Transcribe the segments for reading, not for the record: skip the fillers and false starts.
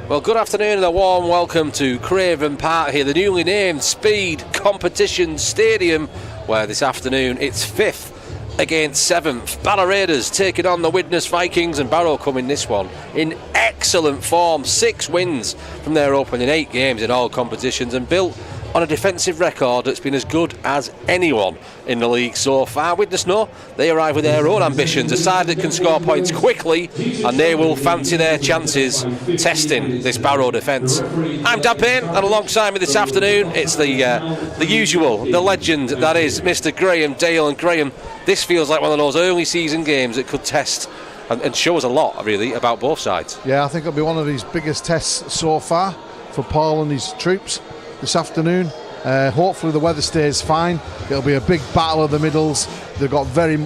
Well, good afternoon and a warm welcome to Craven Park here, the newly named Speed Competition Stadium, where this afternoon it's 5th against 7th. Barrow Raiders taking on the Widnes Vikings, and Barrow come in this one in excellent form. 6 wins from their opening 8 games in all competitions, and built on a defensive record that's been as good as anyone in the league so far. Widnes know they arrive with their own ambitions, a side that can score points quickly, and they will fancy their chances testing this Barrow defence. I'm Dan Payne, and alongside me this afternoon it's the usual, the legend that is Mr. Graham Dale. And Graham, this feels like one of those early season games that could test and show us a lot really about both sides. Yeah, I think it'll be one of his biggest tests so far for Paul and his troops this afternoon. Hopefully the weather stays fine. It'll be a big battle of the middles. They've got very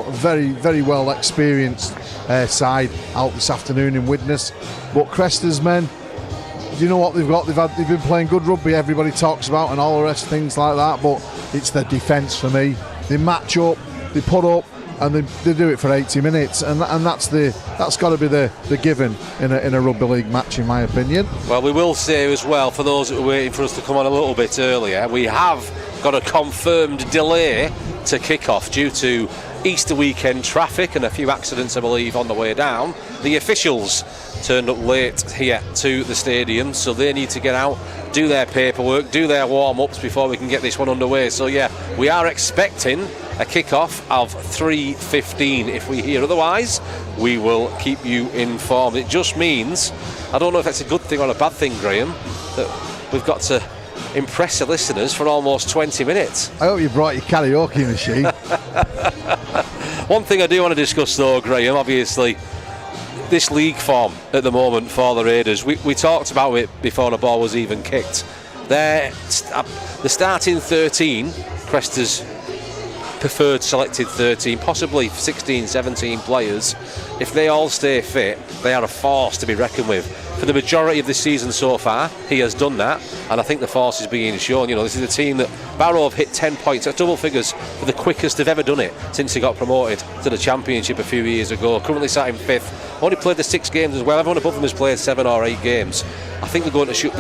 well experienced side out this afternoon in Widnes. But Crester's men, do you know what they've got? They've been playing good rugby, everybody talks about, and all the rest, things like that. But it's their defence for me. They match up, they put up, and they do it for 80 minutes, and that's got to be the given in a rugby league match, in my opinion. Well, we will say as well, for those that are waiting for us to come on a little bit earlier, we have got a confirmed delay to kick off due to Easter weekend traffic and a few accidents, I believe, on the way down. The officials turned up late here to the stadium, so they need to get out, do their paperwork, do their warm-ups before we can get this one underway. So yeah, we are expecting a kick-off of 3:15. If we hear otherwise, we will keep you informed. It just means, I don't know if that's a good thing or a bad thing, Graham, that we've got to impress the listeners for almost 20 minutes. I hope you brought your karaoke machine. One thing I do want to discuss though, Graham, obviously this league form at the moment for the Raiders. We talked about it before the ball was even kicked. The starting 13, Crester's preferred selected 13, possibly 16, 17 players, if they all stay fit, they are a force to be reckoned with. For the majority of the season so far, he has done that, and I think the force is being shown. You know, this is a team that Barrow have hit 10 points, that's double figures, for the quickest they've ever done it since he got promoted to the Championship a few years ago. Currently sat in 5th, only played the 6 games as well. Everyone above them has played 7 or 8 games. I think they're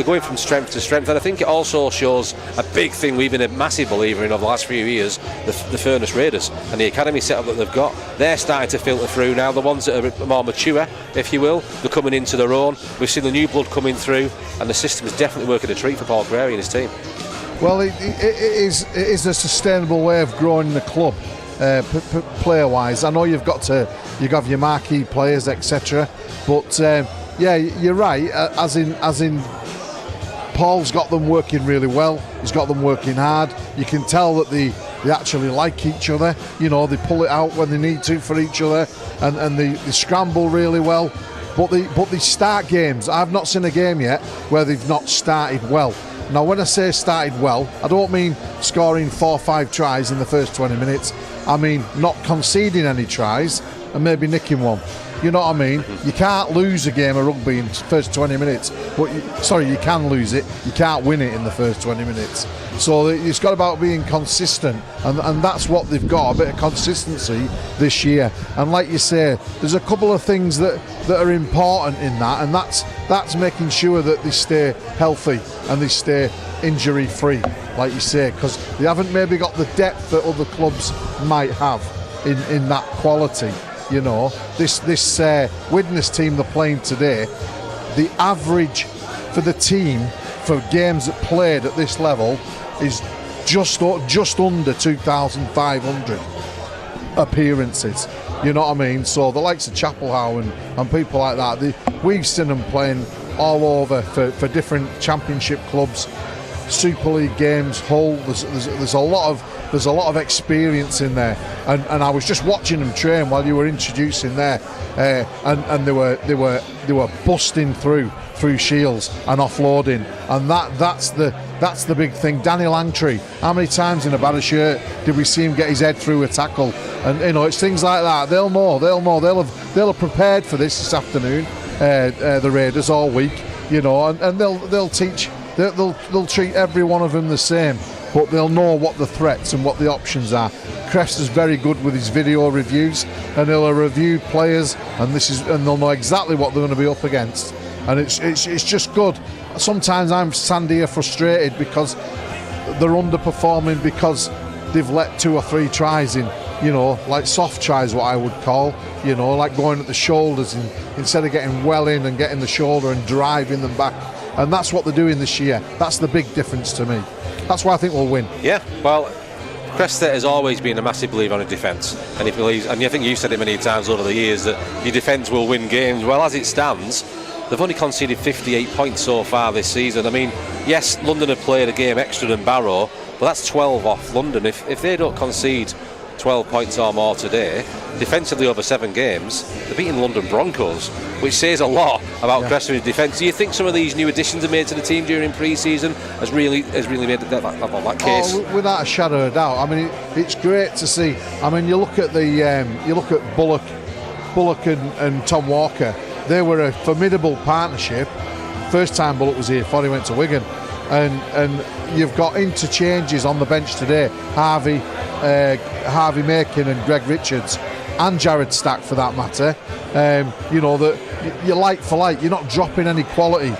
going from strength to strength, and I think it also shows a big thing we've been a massive believer in over the last few years, the Furness Raiders and the academy setup that they've got. They're starting to filter through now. The ones that are more mature, if you will, they're coming into their own. We've seen the new blood coming through, and the system is definitely working a treat for Paul Grary and his team. Well, it is a sustainable way of growing the club, player-wise. I know you have your marquee players, etc. But yeah, you're right. As in, Paul's got them working really well. He's got them working hard. You can tell that they actually like each other. You know, they pull it out when they need to for each other, and they scramble really well. But they start games. I've not seen a game yet where they've not started well. Now, when I say started well, I don't mean scoring 4 or 5 tries in the first 20 minutes. I mean not conceding any tries and maybe nicking one. You know what I mean? You can't lose a game of rugby in the first 20 minutes. But you can lose it. You can't win it in the first 20 minutes. So it's got about being consistent, and that's what they've got, a bit of consistency this year. And like you say, there's a couple of things that are important in that, and that's making sure that they stay healthy and they stay injury free, like you say, because they haven't maybe got the depth that other clubs might have in that quality. You know, this Widnes team they're playing today, the average for the team for games that played at this level is just under 2,500 appearances. You know what I mean? So the likes of Chapelhow and people like that, we've seen them playing all over for different championship clubs, Super League games, Hull. There's a lot of experience in there, and I was just watching them train while you were introducing there, and they were busting through shields and offloading, and that's the big thing. Danny Langtree, how many times in a Barrow shirt did we see him get his head through a tackle? And you know, it's things like that. They'll have prepared for this afternoon, the Raiders, all week, you know, and they'll teach. They'll treat every one of them the same, but they'll know what the threats and what the options are. Crester's very good with his video reviews, and he'll have reviewed players, and they'll know exactly what they're going to be up against. and it's just good. Sometimes I'm standing here frustrated because they're underperforming because they've let 2 or 3 tries in, like soft tries, what I would call, like going at the shoulders, and instead of getting well in and getting the shoulder and driving them back. And that's what they're doing this year. That's the big difference to me. That's why I think we'll win. Yeah, well, Cressida has always been a massive believer on a defence, and he believes, and I think you've said it many times over the years, that your defence will win games. Well, as it stands, they've only conceded 58 points so far this season. I mean, yes, London have played a game extra than Barrow, but that's 12 off London. If they don't concede 12 points or more today, defensively over 7 games, they're beating London Broncos, which says a lot about Cressida's defence. Do you think some of these new additions made to the team during pre-season has really made that case? Oh, without a shadow of a doubt. I mean, it's great to see. I mean, you look at Bullock and Tom Walker. They were a formidable partnership. First time Bullock was here before he went to Wigan, and you've got interchanges on the bench today. Harvey Makin and Greg Richards, and Jared Stack for that matter. That you're like for like. You're not dropping any quality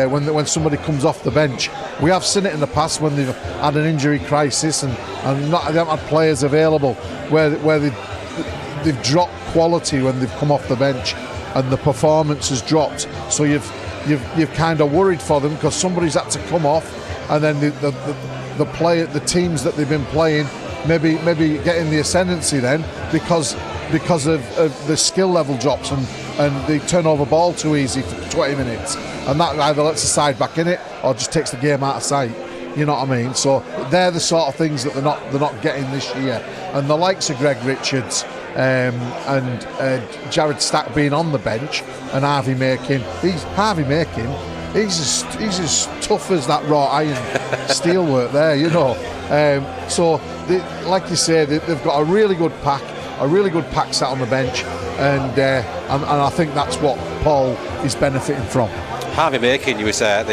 when somebody comes off the bench. We have seen it in the past when they've had an injury crisis and they haven't had players available where they've dropped quality when they've come off the bench and the performance has dropped. So you've kind of worried for them because somebody's had to come off, and then the teams that they've been playing maybe getting the ascendancy then because of the skill level drops and they turn over ball too easy for 20 minutes, and that either lets the side back in it or just takes the game out of sight. You know what I mean? So they're the sort of things that they're not getting this year. And the likes of Greg Richards and Jared Stack being on the bench, and Harvey Makin. He's as tough as that wrought iron steelwork there, So like you say, they've got a really good pack sat on the bench, and I think that's what Paul is benefiting from. Harvey Makin, you were saying,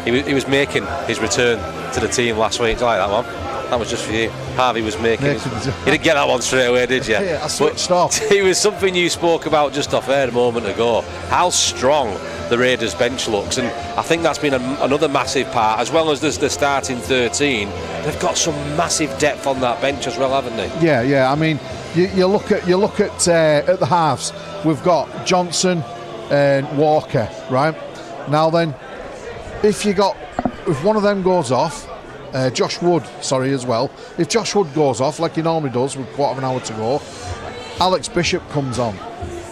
he was making his return to the team last week. Do you like that one? That was just for you. Harvey was making you didn't get that one straight away, did you? Yeah, I switched off. It was something you spoke about just off air a moment ago, how strong the Raiders bench looks, and I think that's been another massive part, as well as the starting 13. They've got some massive depth on that bench as well, haven't they? Yeah. I mean, you look at the halves. We've got Johnson and Walker, right? Now then, if one of them goes off, Josh Wood, as well. If Josh Wood goes off like he normally does with quarter of an hour to go, Alex Bishop comes on.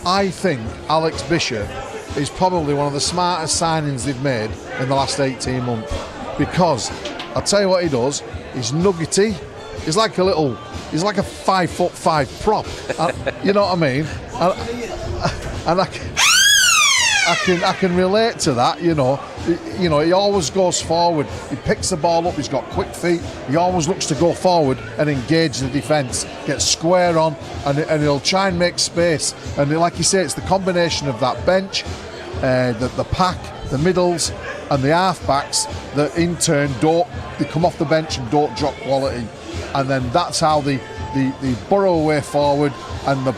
I think Alex Bishop is probably one of the smartest signings they've made in the last 18 months, because I'll tell you what he does. He's nuggety. He's like a 5'5" prop. You know what I mean? And I can relate to that. He always goes forward. He picks the ball up. He's got quick feet. He always looks to go forward and engage the defence, get square on, and he'll try and make space. And like you say, it's the combination of that bench, the pack, the middles, and the half-backs that in turn they come off the bench and don't drop quality. And then that's how they burrow away forward, and the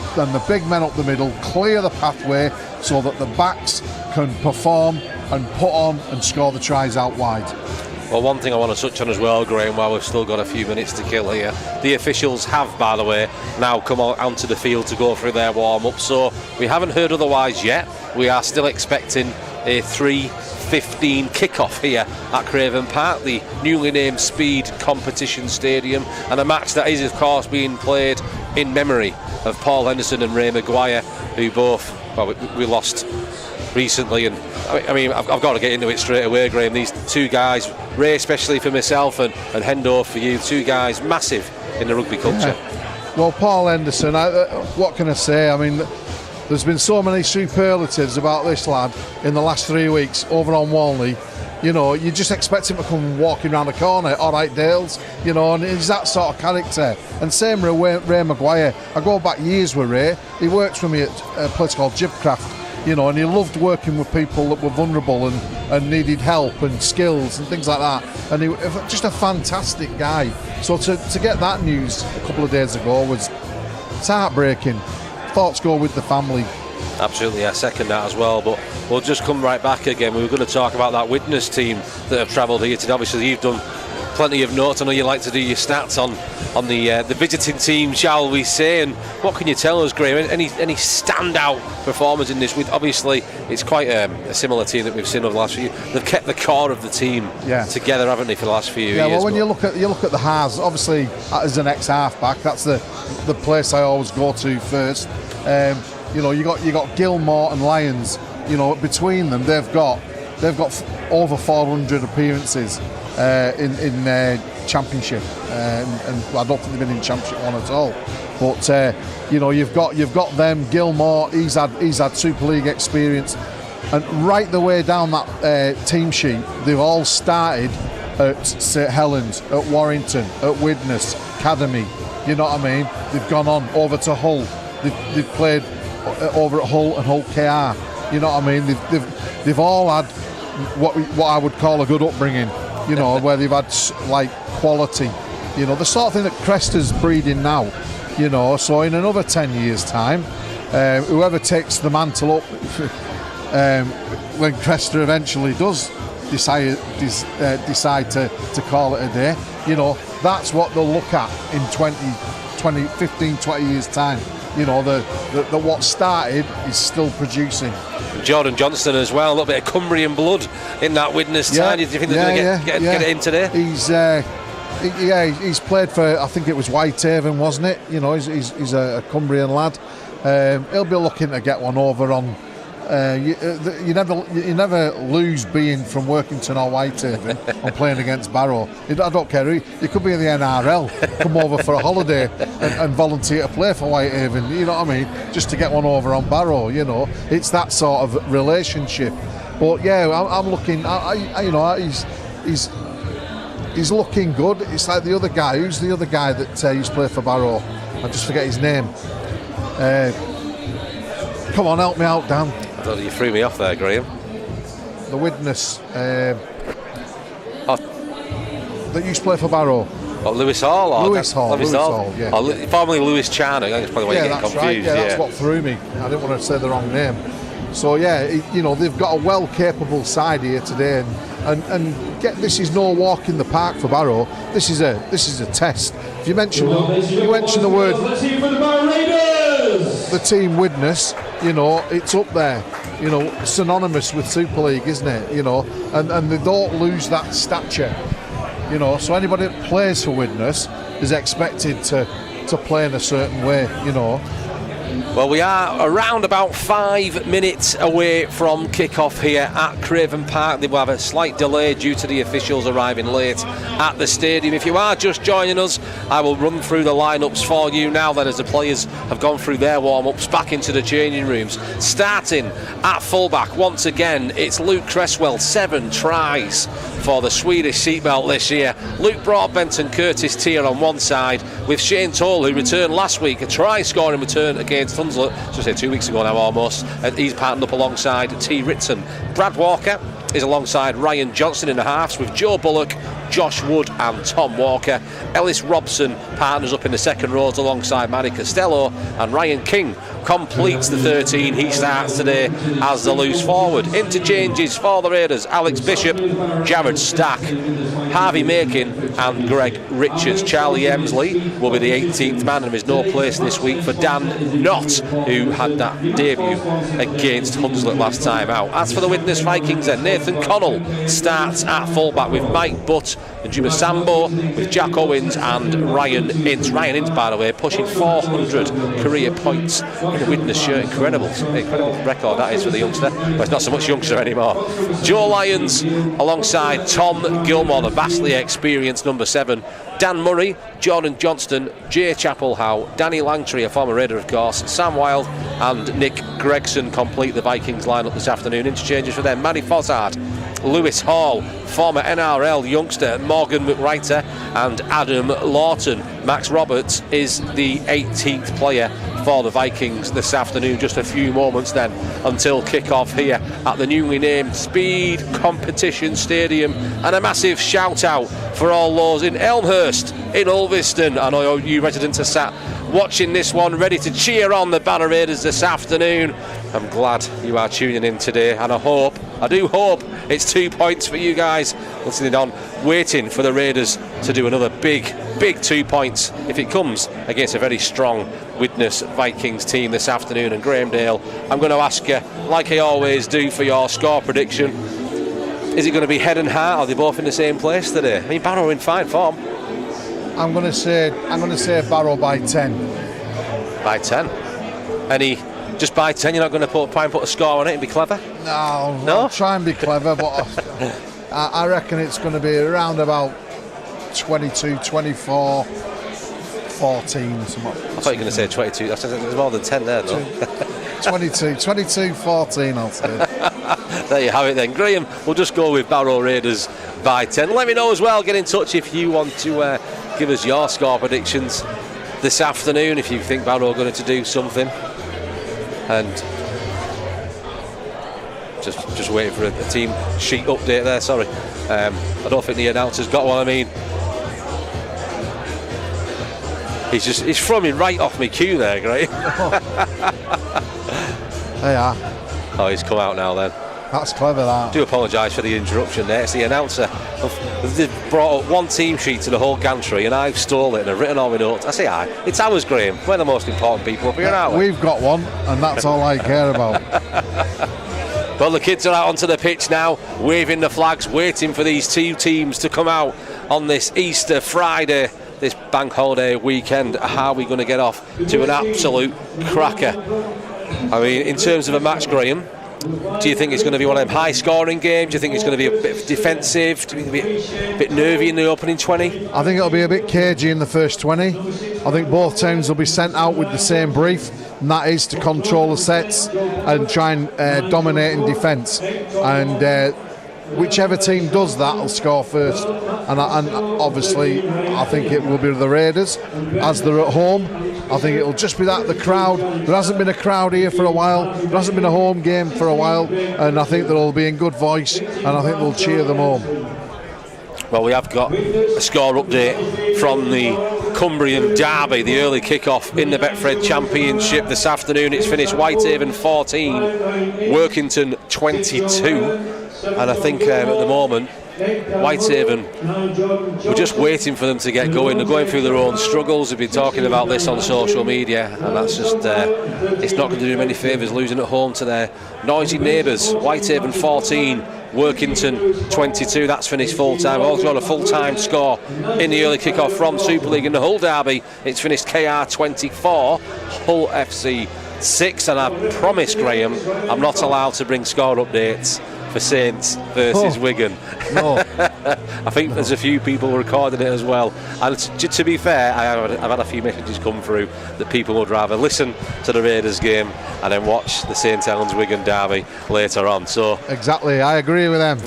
big men up the middle clear the pathway so that the backs can perform and put on and score the tries out wide. Well, one thing I want to touch on as well, Graham, while we've still got a few minutes to kill here, the officials have, by the way, now come onto the field to go through their warm-up, so we haven't heard otherwise yet. We are still expecting a 3:15 kickoff here at Craven Park, the newly named Speed Competition Stadium, and a match that is, of course, being played in memory of Paul Henderson and Ray Maguire, who both, we lost recently. And I mean, I've got to get into it straight away, Graham. These two guys, Ray especially for myself, and Hendo for you, two guys massive in the rugby culture. Yeah. Well, Paul Henderson, what can I say? I mean, there's been so many superlatives about this lad in the last 3 weeks over on Walney. You just expect him to come walking around the corner, all right, Dales, and he's that sort of character. And same with Ray Maguire. I go back years with Ray. He works for me at a place called Jibcraft, and he loved working with people that were vulnerable and needed help and skills and things like that. And he was just a fantastic guy. So to get that news a couple of days ago it's heartbreaking. Thoughts go with the family. Absolutely, I second that as well. But we'll just come right back again. We were going to talk about that Widnes team that have travelled here today. Obviously, you've done plenty of notes. I know you like to do your stats on the visiting team, shall we say? And what can you tell us, Graham? Any standout performers in this? Obviously, it's quite a similar team that we've seen over the last few years. They've kept the core of the team together, haven't they, for the last few years? Yeah, well, when you look at the halves, obviously as an ex-halfback, that's the place I always go to first. You know, you got Gilmore and Lyons. You know, between them, they've got over 400 appearances in Championship, and I don't think they've been in Championship one at all. But you know, you've got them. Gilmore, he's had Super League experience, and right the way down that team sheet, they've all started at St Helens, at Warrington, at Widnes Academy. You know what I mean? They've gone on over to Hull. They've played over at Hull and Hull KR. You know what I mean? They've all had what I would call a good upbringing. You know, where they've had like quality. You know, the sort of thing that Crester's breeding now. You know, so in another 10 years' time, whoever takes the mantle up when Crester eventually does decide to call it a day, you know, that's what they'll look at in 15, 20 years' time. You know, the what started is still producing. Jordan Johnston as well, a little bit of Cumbrian blood in that Widnes side. Do you think they're going to get it in today? He's played for, I think it was Whitehaven, wasn't it? You know, he's a Cumbrian lad. He'll be looking to get one over on. You never lose being from Workington or Whitehaven on playing against Barrow. I don't care. You could be in the NRL, come over for a holiday and volunteer to play for Whitehaven. You know what I mean? Just to get one over on Barrow. You know, it's that sort of relationship. But yeah, I'm looking. You know, he's looking good. It's like the other guy. Who's the other guy that used to play for Barrow? I just forget his name. Come on, help me out, Dan. I thought you threw me off there, Graham. The Widnes that used to play for Barrow. Oh, Lewis Hall? Lewis Hall, yeah. Formerly Lewis Charnock. That's probably why you're getting confused. Right. Yeah, that's what threw me. I didn't want to say the wrong name. So yeah, you know, they've got a well-capable side here today, and this is no walk in the park for Barrow. This is a test. If you mention the word, let's hear for the Barrow Raiders. The team Widnes, you know, it's up there. You know, synonymous with Super League, isn't it? You know, and they don't lose that stature. You know, so anybody that plays for Widnes is expected to play in a certain way. You know. Well, we are around about 5 minutes away from kick-off here at Craven Park. They will have a slight delay due to the officials arriving late at the stadium. If you are just joining us, I will run through the lineups for you now then, as the players have gone through their warm-ups back into the changing rooms. Starting at fullback, once again, it's Luke Cresswell, 7 tries for the Swedish seatbelt this year. Luke Broadbent and Curtis Tier on one side, with Shane Toll, who returned last week, a try-scoring return against Hunslet, just say 2 weeks ago now almost, and he's partnered up alongside T. Ritson. Brad Walker is alongside Ryan Johnson in the halves, with Joe Bullock, Josh Wood and Tom Walker. Ellis Robson partners up in the second rows alongside Manny Costello, and Ryan King completes the 13. He starts today as the loose forward. Interchanges for the Raiders: Alex Bishop, Jared Stack, Harvey Makin and Greg Richards. Charlie Emsley will be the 18th man, and there is no place this week for Dan Knott, who had that debut against Hunslet last time out. As for the Widnes Vikings, then Nathan Connell starts at fullback, with Mike Butt and Juma Sambo, with Jack Owens and Ryan Ince. Ryan Ince, by the way, pushing 400 career points in the Widnes shirt. Incredible record that is for the youngster. Well, it's not so much youngster anymore. Joe Lyons alongside Tom Gilmore, the vastly experienced number 7. Dan Murray, Jordan Johnston, Jay Chapel-Howe, Danny Langtree, a former Raider of course, Sam Wilde and Nick Gregson complete the Vikings lineup this afternoon. Interchanges for them: Manny Fossard, Lewis Hall, former NRL youngster Morgan McWriter and Adam Lawton. Max Roberts is the 18th player for the Vikings this afternoon. Just a few moments then until kick-off here at the newly named Speed Competition Stadium, and a massive shout out for all those in Elmhurst, in Ulverston. I know you residents are sat watching this one, ready to cheer on the Barrow Raiders this afternoon. I'm glad you are tuning in today, and I do hope it's 2 points for you guys listening on, waiting for the Raiders to do another big 2 points if it comes against a very strong Widnes Vikings team this afternoon. And Graham Dale, I'm going to ask you, like I always do, for your score prediction. Is it going to be head and heart? Are they both in the same place today? I mean, Barrow are in fine form. I'm going to say Barrow by 10. By 10. Just by 10, you're not going to try and put a score on it and be clever? No? I'll try and be clever, but I reckon it's going to be around about 22, 24, 14 something. I thought you were going to say 22. There's more than 10 there, though. 22, 14, I'll say. There you have it then. Graham, we'll just go with Barrow Raiders by 10. Let me know as well. Get in touch if you want to give us your score predictions this afternoon, if you think Barrow are going to do something. And just waiting for a team sheet update there, sorry. I don't think the announcer's got one. I mean, he's thrown right off my cue there, Graham. They are. Oh, he's come out now then. That's clever, that. I do apologise for the interruption there. It's the announcer. They've brought up one team sheet to the whole gantry, and I've stole it and I've written all my notes. I say aye. It's ours, Graham. We're the most important people up here, aren't we? We've got one, and that's all I care about. Well, the kids are out onto the pitch now, waving the flags, waiting for these two teams to come out on this Easter Friday, this bank holiday weekend. How are we going to get off to an absolute cracker? I mean, in terms of a match, Graham, do you think it's going to be one of them high-scoring games? Do you think it's going to be a bit defensive? Do you think it'll be a bit nervy in the opening 20? I think it'll be a bit cagey in the first 20. I think both teams will be sent out with the same brief, and that is to control the sets and try and dominate in defence. And whichever team does that will score first. And obviously, I think it will be the Raiders, as they're at home. I think it'll just be that, the crowd. There hasn't been a crowd here for a while. There hasn't been a home game for a while. And I think they'll be in good voice, and I think they'll cheer them home. Well, we have got a score update from the Cumbrian Derby, the early kick-off in the Betfred Championship this afternoon. It's finished Whitehaven 14, Workington 22. And I think at the moment, Whitehaven, we're just waiting for them to get going. They're going through their own struggles. They've been talking about this on social media, and that's just it's not going to do them any favours losing at home to their noisy neighbours. Whitehaven 14, Workington 22. That's finished full time. We've also got a full time score in the early kick-off from Super League in the Hull Derby. It's finished KR 24, Hull FC 6. And I promise, Graham, I'm not allowed to bring score updates for Saints versus Wigan. No. I think there's a few people recording it as well. And to be fair, I've had a few messages come through that people would rather listen to the Raiders game and then watch the St Helens Wigan derby later on. So exactly, I agree with them.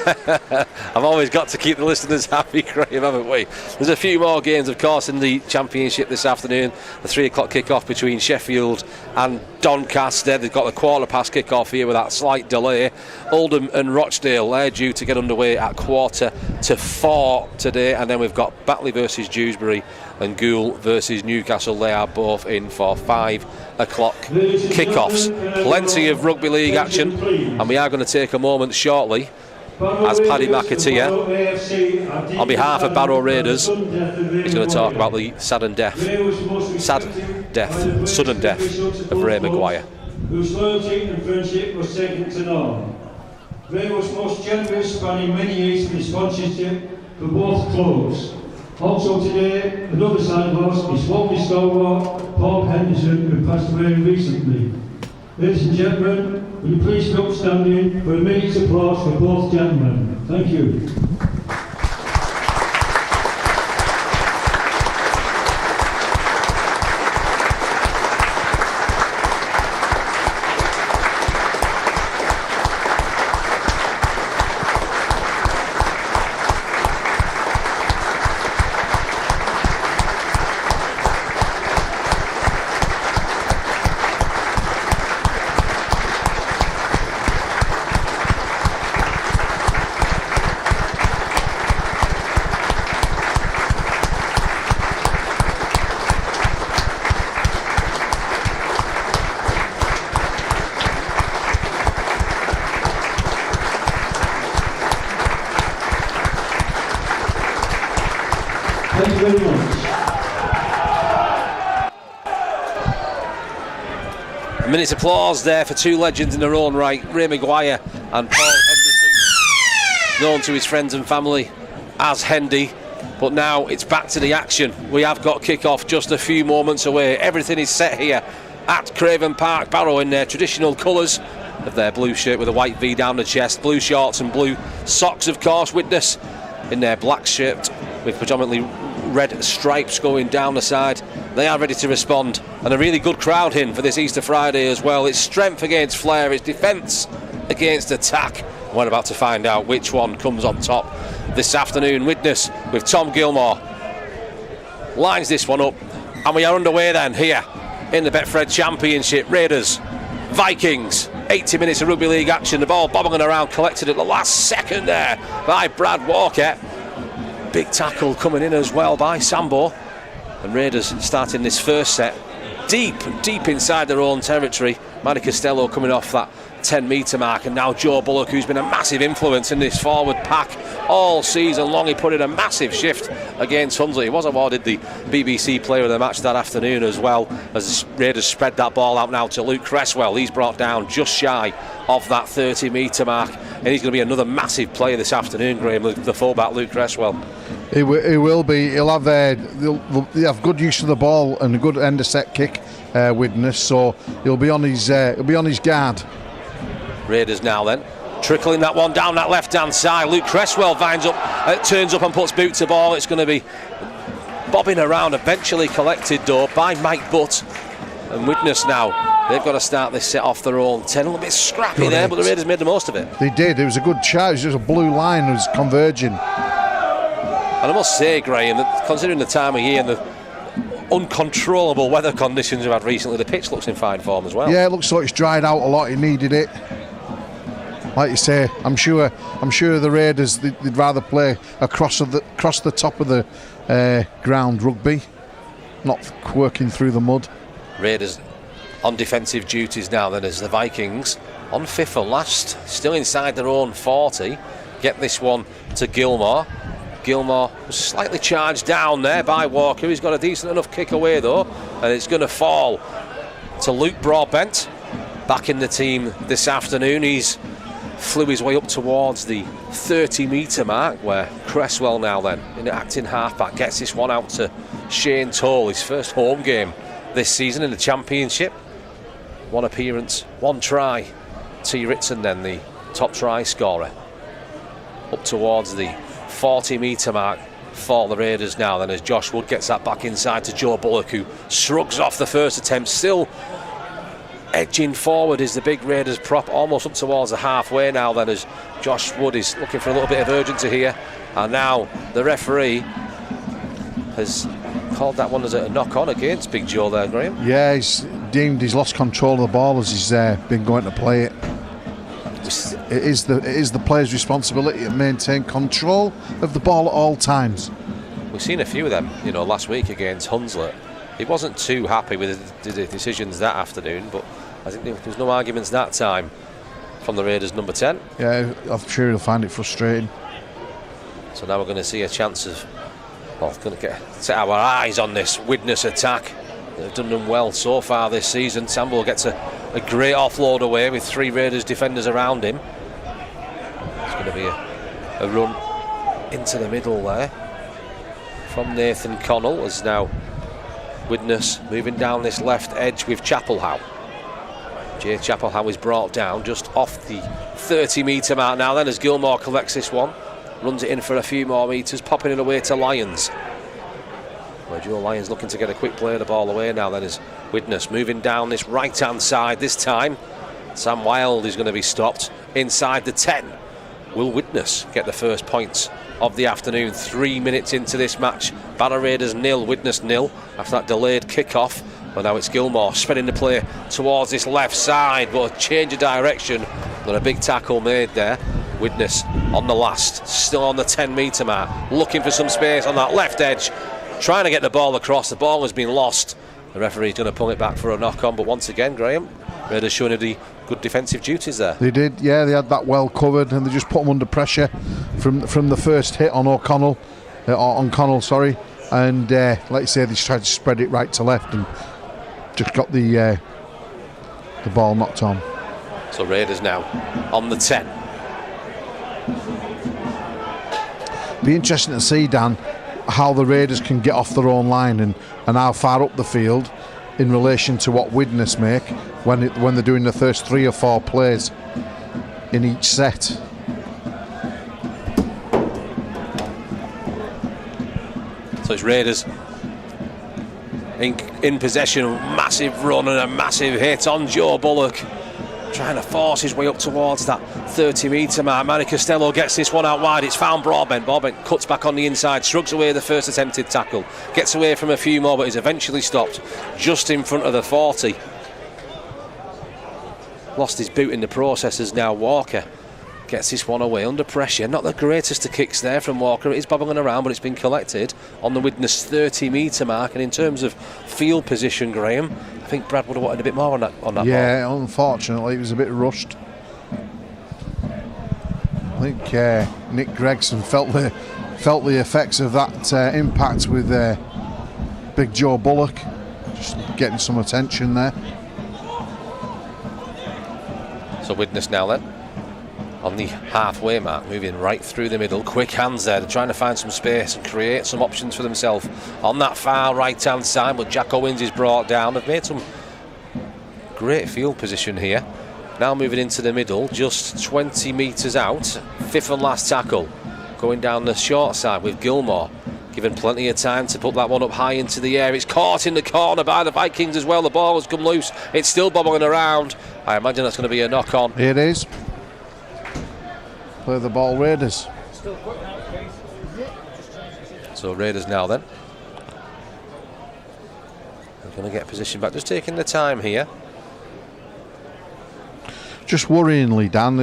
I've always got to keep the listeners happy, Graham, haven't we? There's a few more games, of course, in the Championship this afternoon. The 3 o'clock kick-off between Sheffield and Doncaster. They've got the quarter-past kick-off here with that slight delay. Oldham and Rochdale, they're due to get underway at 3:45 today. And then we've got Batley versus Dewsbury and Goole versus Newcastle. They are both in for 5 o'clock kick-offs. Plenty of rugby league action, and we are going to take a moment shortly as Paddy McAteer, on behalf of Barrow Raiders, is going to talk about the sudden death of Ray Maguire. Whose loyalty and friendship was second to none. Ray was most generous, spanning many years of sponsorship for both clubs. Also today, another side loss is Walkley stalwart Paul Henderson, who passed away recently. Ladies and gentlemen, will you please be upstanding for a minute's applause for both gentlemen. Thank you. very much. A minute's applause there for two legends in their own right, Ray Maguire and Paul Henderson, known to his friends and family as Hendy. But now it's back to the action. We have got kick-off just a few moments away. Everything is set here at Craven Park. Barrow in their traditional colours of their blue shirt with a white V down the chest, blue shorts and blue socks, of course. Widnes in their black shirt with predominantly red stripes going down the side. They are ready to respond, and a really good crowd in for this Easter Friday as well. It's strength against flair, it's defence against attack. We're about to find out which one comes on top this afternoon. Widnes with Tom Gilmore lines this one up, and we are underway then here in the Betfred Championship. Raiders, Vikings, 80 minutes of rugby league action. The ball bobbling around, collected at the last second there by Brad Walker. Big tackle coming in as well by Sambo. And Raiders starting this first set deep inside their own territory. Manny Costello coming off that 10-metre mark, and now Joe Bullock, who's been a massive influence in this forward pack all season long. He put in a massive shift against Hunslet. He was awarded the BBC Player of the Match that afternoon as well, as the Raiders spread that ball out now to Luke Cresswell. He's brought down just shy of that 30-metre mark, and he's going to be another massive player this afternoon, Graham, the fullback Luke Cresswell. He will be. He'll have good use of the ball and a good end of set kick, Widnes, so he'll be on his guard. Raiders now then trickling that one down that left hand side. Luke Cresswell turns up and puts boot to ball. It's going to be bobbing around, eventually collected though by Mike Butt. And Widnes now, they've got to start this set off their own 10. A little bit scrappy there, but the Raiders made the most of it. They did. It was a good shot. It was just a blue line that was converging. And I must say, Graham, that considering the time of year and the uncontrollable weather conditions we've had recently, the pitch looks in fine form as well. Yeah, it looks like it's dried out a lot. It needed it. Like you say, I'm sure the Raiders, they'd rather play across the top of the ground rugby, not working through the mud. Raiders on defensive duties now then, as the Vikings on fifth or last, still inside their own 40, get this one to Gilmore. Gilmore was slightly charged down there by Walker. He's got a decent enough kick away though, and it's going to fall to Luke Broadbent, back in the team this afternoon. He's flew his way up towards the 30-metre mark, where Cresswell now then, in the acting halfback, gets this one out to Shane Toll, his first home game this season in the Championship. One appearance, one try. T. Ritson then, the top try scorer. Up towards the 40-metre mark for the Raiders now then, as Josh Wood gets that back inside to Joe Bullock, who shrugs off the first attempt. Still edging forward is the big Raiders prop, almost up towards the halfway now then, as Josh Wood is looking for a little bit of urgency here. And now the referee has called that one as a knock-on against Big Joe there, Graham. Yeah, he's deemed he's lost control of the ball as he's been going to play it. It is the player's responsibility to maintain control of the ball at all times. We've seen a few of them, last week against Hunslet. He wasn't too happy with the decisions that afternoon, but I think there was no arguments that time from the Raiders number 10. Yeah, I'm sure he'll find it frustrating. So now we're going to see a chance of, going to set our eyes on this Widnes attack. They've done them well so far this season. Sambo gets a great offload away with three Raiders defenders around him. It's going to be a run into the middle there from Nathan Connell, as now Widnes moving down this left edge with Chapelhow. Jay Chapelhow is brought down just off the 30-metre mark now then, as Gilmore collects this one, runs it in for a few more metres, popping it away to Lyons. Where Joe Lyons looking to get a quick play of the ball away now then, is Widnes moving down this right-hand side this time. Sam Wilde is going to be stopped inside the 10. Will Widnes get the first points of the afternoon? 3 minutes into this match, Barrow Raiders 0, Widnes 0 after that delayed kick-off. But now it's Gilmore spreading the play towards this left side, but a change of direction, but a big tackle made there. Widnes on the last, still on the 10-metre mark, looking for some space on that left edge, trying to get the ball across. The ball has been lost. The referee's going to pull it back for a knock-on, but once again, Graham, Raiders showing the good defensive duties there. They did, yeah, they had that well covered, and they just put them under pressure from the first hit on Connell, and like you say, they tried to spread it right to left and just got the ball knocked on. So Raiders now on the 10. Be interesting to see, Dan, how the Raiders can get off their own line and how far up the field in relation to what Widnes make when they're doing the first 3 or 4 plays in each set. So it's Raiders in possession, massive run and a massive hit on Joe Bullock, trying to force his way up towards that 30-metre mark. Manny Costello gets this one out wide. It's found Broadbent. Broadbent cuts back on the inside, shrugs away the first attempted tackle, gets away from a few more, but is eventually stopped just in front of the 40. Lost his boot in the process as now Walker gets this one away under pressure. Not the greatest of kicks there from Walker. It is bobbling around, but it's been collected on the Widnes 30-metre mark. And in terms of field position, Graham, I think Brad would have wanted a bit more on that yeah, ball. Unfortunately, it was a bit rushed. I think Nick Gregson felt the effects of that impact with Big Joe Bullock, just getting some attention there. So Widnes now then on the halfway mark, moving right through the middle. Quick hands there. They're trying to find some space and create some options for themselves on that far right hand side, but Jack Owens is brought down. They've made some great field position here. Now moving into the middle, just 20 metres out. 5th and last tackle going down the short side with Gilmore, given plenty of time to put that one up high into the air. It's caught in the corner by the Vikings as well. The ball has come loose. It's still bobbling around. I imagine that's going to be a knock on. It is. Play the ball, Raiders. So Raiders now then. They're going to get position back. Just taking the time here. Just worryingly, Dan,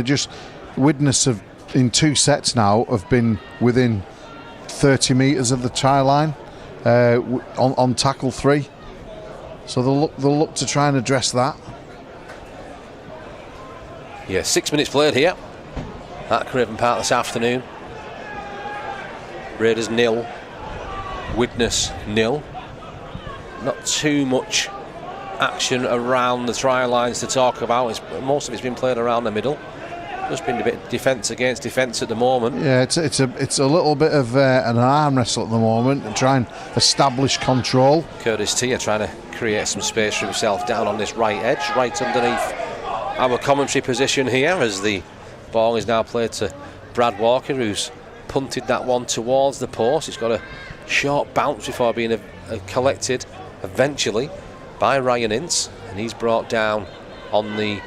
Widnes have in 2 sets now have been within 30 metres of the try line on tackle 3. So they'll look to try and address that. Yeah, 6 minutes played here at Craven Park this afternoon. Raiders 0, Widnes 0. Not too much action around the try lines to talk about. Most of it's been played around the middle. Just been a bit defence against defence at the moment. Yeah, it's a little bit of an arm wrestle at the moment and try and establish control. Curtis Tia trying to create some space for himself down on this right edge, right underneath our commentary position here, as the ball is now played to Brad Walker, who's punted that one towards the post. It's got a short bounce before being collected eventually by Ryan Ince, and he's brought down on the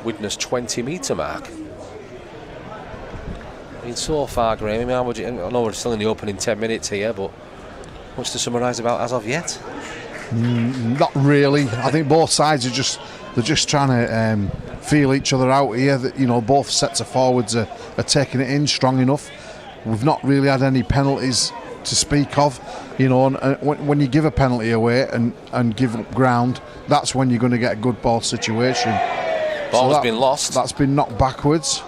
Widnes 20-metre mark. I mean, so far, Graham, I know we're still in the opening 10 minutes here, but what's to summarise about as of yet? Not really. I think both sides they're just trying to feel each other out here. That, you know, both sets of forwards are taking it in strong enough. We've not really had any penalties to speak of, you know, and when you give a penalty away and give up ground, that's when you're going to get a good ball situation. Ball has been lost. That's been knocked backwards.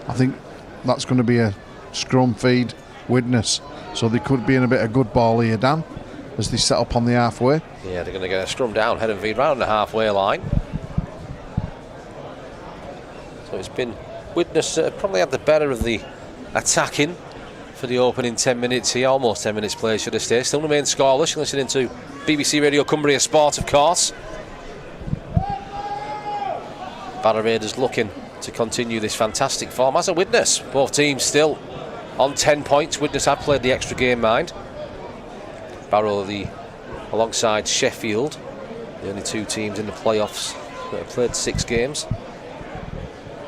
I think that's going to be a scrum feed Widnes, so they could be in a bit of good ball here, Dan, as they set up on the halfway. Yeah, they're going to get a scrum down, head and feed round the halfway line. So it's been Widnes probably had the better of the attacking for the opening 10 minutes here. Almost 10 minutes played, should have stayed. Still remain scoreless. You're listening to BBC Radio Cumbria Sport, of course. Barrow Raiders looking to continue this fantastic form, as a Widnes. Both teams still on 10 points. Widnes have played the extra game, mind. Barrow alongside Sheffield, the only 2 teams in the playoffs that have played 6 games.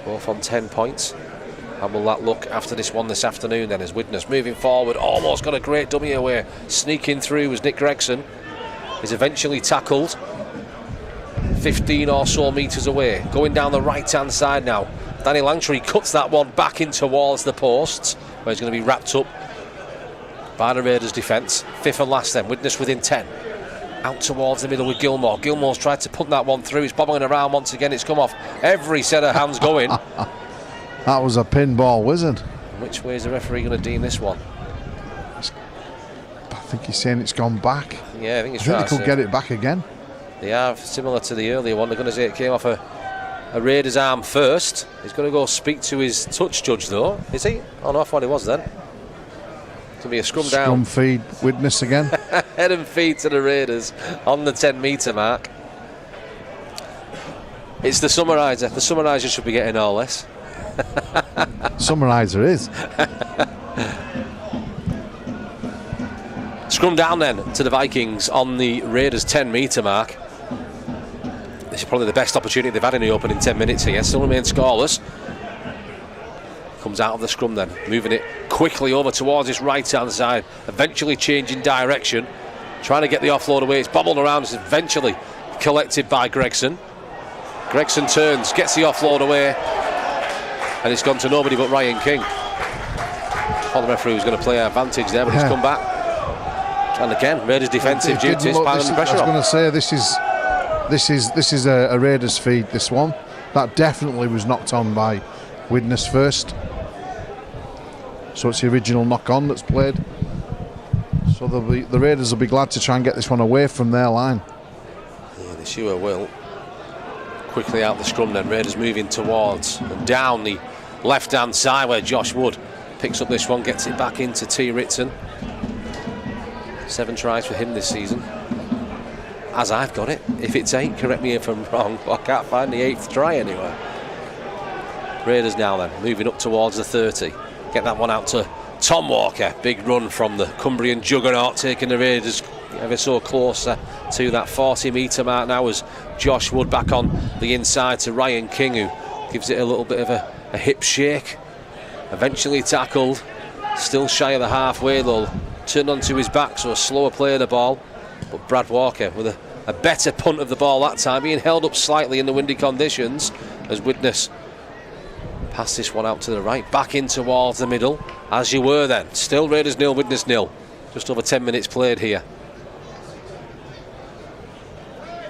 Both on 10 points. How will that look after this one this afternoon then, as Widnes moving forward? Almost got a great dummy away. Sneaking through was Nick Gregson. Is eventually tackled 15 or so metres away. Going down the right hand side now. Danny Langtree cuts that one back in towards the posts, where he's going to be wrapped up by the Raiders defence. 5th and last then, Widnes within 10. Out towards the middle with Gilmore. Gilmore's tried to punt that one through. It's bobbling around once again. It's come off every set of hands going. That was a pinball wizard. Which way is the referee going to deem this one? I think he's saying it's gone back. Yeah, I think he's right. right. They could get it back again. They are similar to the earlier one. They're going to say it came off a Raiders arm first. He's going to go speak to his touch judge though. Is he? Oh no, I thought he was then. It's going to be a scrum down. Scrum feed, Widnes again. Head and feet to the Raiders on the 10-metre mark. It's the summariser. The summariser should be getting all this. Summariser is. Scrum down then to the Vikings on the Raiders 10-metre mark. This is probably the best opportunity they've had in the opening 10 minutes here. Still remain scoreless. Comes out of the scrum then, moving it quickly over towards his right hand side, eventually changing direction, trying to get the offload away. It's bobbled around, it's eventually collected by Gregson. Gregson turns, gets the offload away, and it's gone to nobody but Ryan King. I thought the referee was going to play advantage there, but he's come back. And again, Raiders defensive duties, piling the pressure on. I was going to say, this is a Raiders feed, this one. That definitely was knocked on by Widnes first. So it's the original knock-on that's played. So the Raiders will be glad to try and get this one away from their line. Yeah, they sure will. Quickly out the scrum then, Raiders moving towards and down the left-hand side where Josh Wood picks up this one, gets it back into T. Ritson. 7 tries for him this season. As I've got it. If it's 8, correct me if I'm wrong, but I can't find the 8th try anywhere. Raiders now then, moving up towards the 30. Get that one out to Tom Walker. Big run from the Cumbrian juggernaut, taking the Raiders ever so closer to that 40-metre mark now as Josh Wood back on the inside to Ryan King, who gives it a little bit of a hip shake. Eventually tackled. Still shy of the halfway though. Turned onto his back, so a slower play of the ball. But Brad Walker with a better punt of the ball that time, being held up slightly in the windy conditions as Widnes pass this one out to the right, back in towards the middle, as you were then. Still Raiders 0, Widnes 0. Just over 10 minutes played here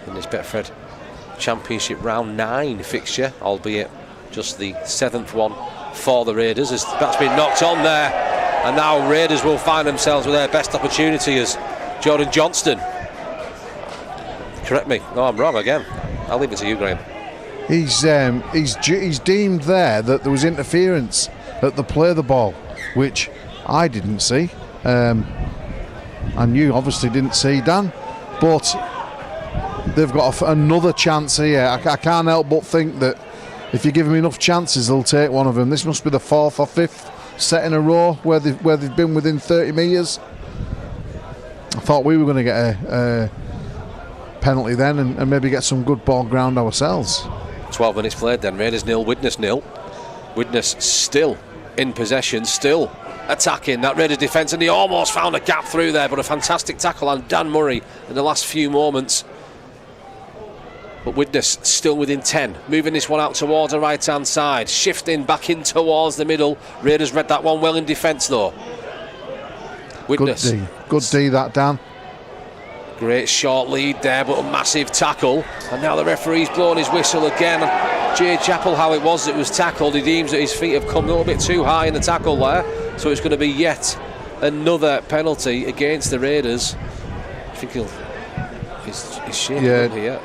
in this Betfred Championship round 9 fixture, albeit just the 7th one for the Raiders, as that's been knocked on there. And now Raiders will find themselves with their best opportunity as Jordan Johnston. Correct me. No, I'm wrong again. I'll leave it to you, Graham. He's deemed there that there was interference at the play of the ball, which I didn't see, and you obviously didn't see, Dan. But they've got another chance here. I can't help but think that if you give them enough chances, they'll take one of them. This must be the 4th or 5th set in a row where they've been within 30 metres. I thought we were going to get a penalty then and maybe get some good ball ground ourselves. 12 minutes played then. Raiders 0, Widnes 0. Widnes still in possession, still attacking that Raiders defence, and he almost found a gap through there, but a fantastic tackle on Dan Murray in the last few moments. But Widnes still within 10, moving this one out towards the right hand side, shifting back in towards the middle. Raiders read that one well in defence though. Widnes. Good D that, Dan. Great short lead there, but a massive tackle. And now the referee's blown his whistle again. Jay Chappell, how it was tackled, he deems that his feet have come a little bit too high in the tackle there. So it's going to be yet another penalty against the Raiders. I think he's shaking up here.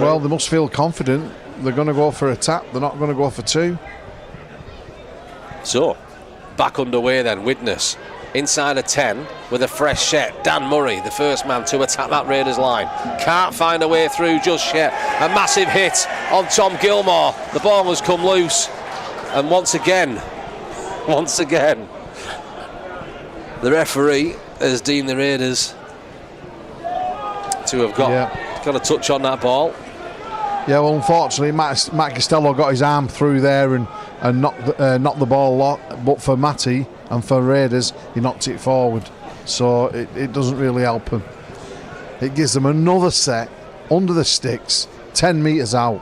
Well, they must feel confident. They're going to go for a tap. They're not going to go for 2. So, back underway then, Widnes. Inside of 10 with a fresh set. Dan Murray, the first man to attack that Raiders line. Can't find a way through just yet. A massive hit on Tom Gilmore. The ball has come loose. And once again, the referee has deemed the Raiders to have got a touch on that ball. Yeah, well, unfortunately, Matt Costello got his arm through there and knocked the ball lock. But for Matty and for Raiders, he knocked it forward. So it doesn't really help him. It gives them another set under the sticks, 10 metres out.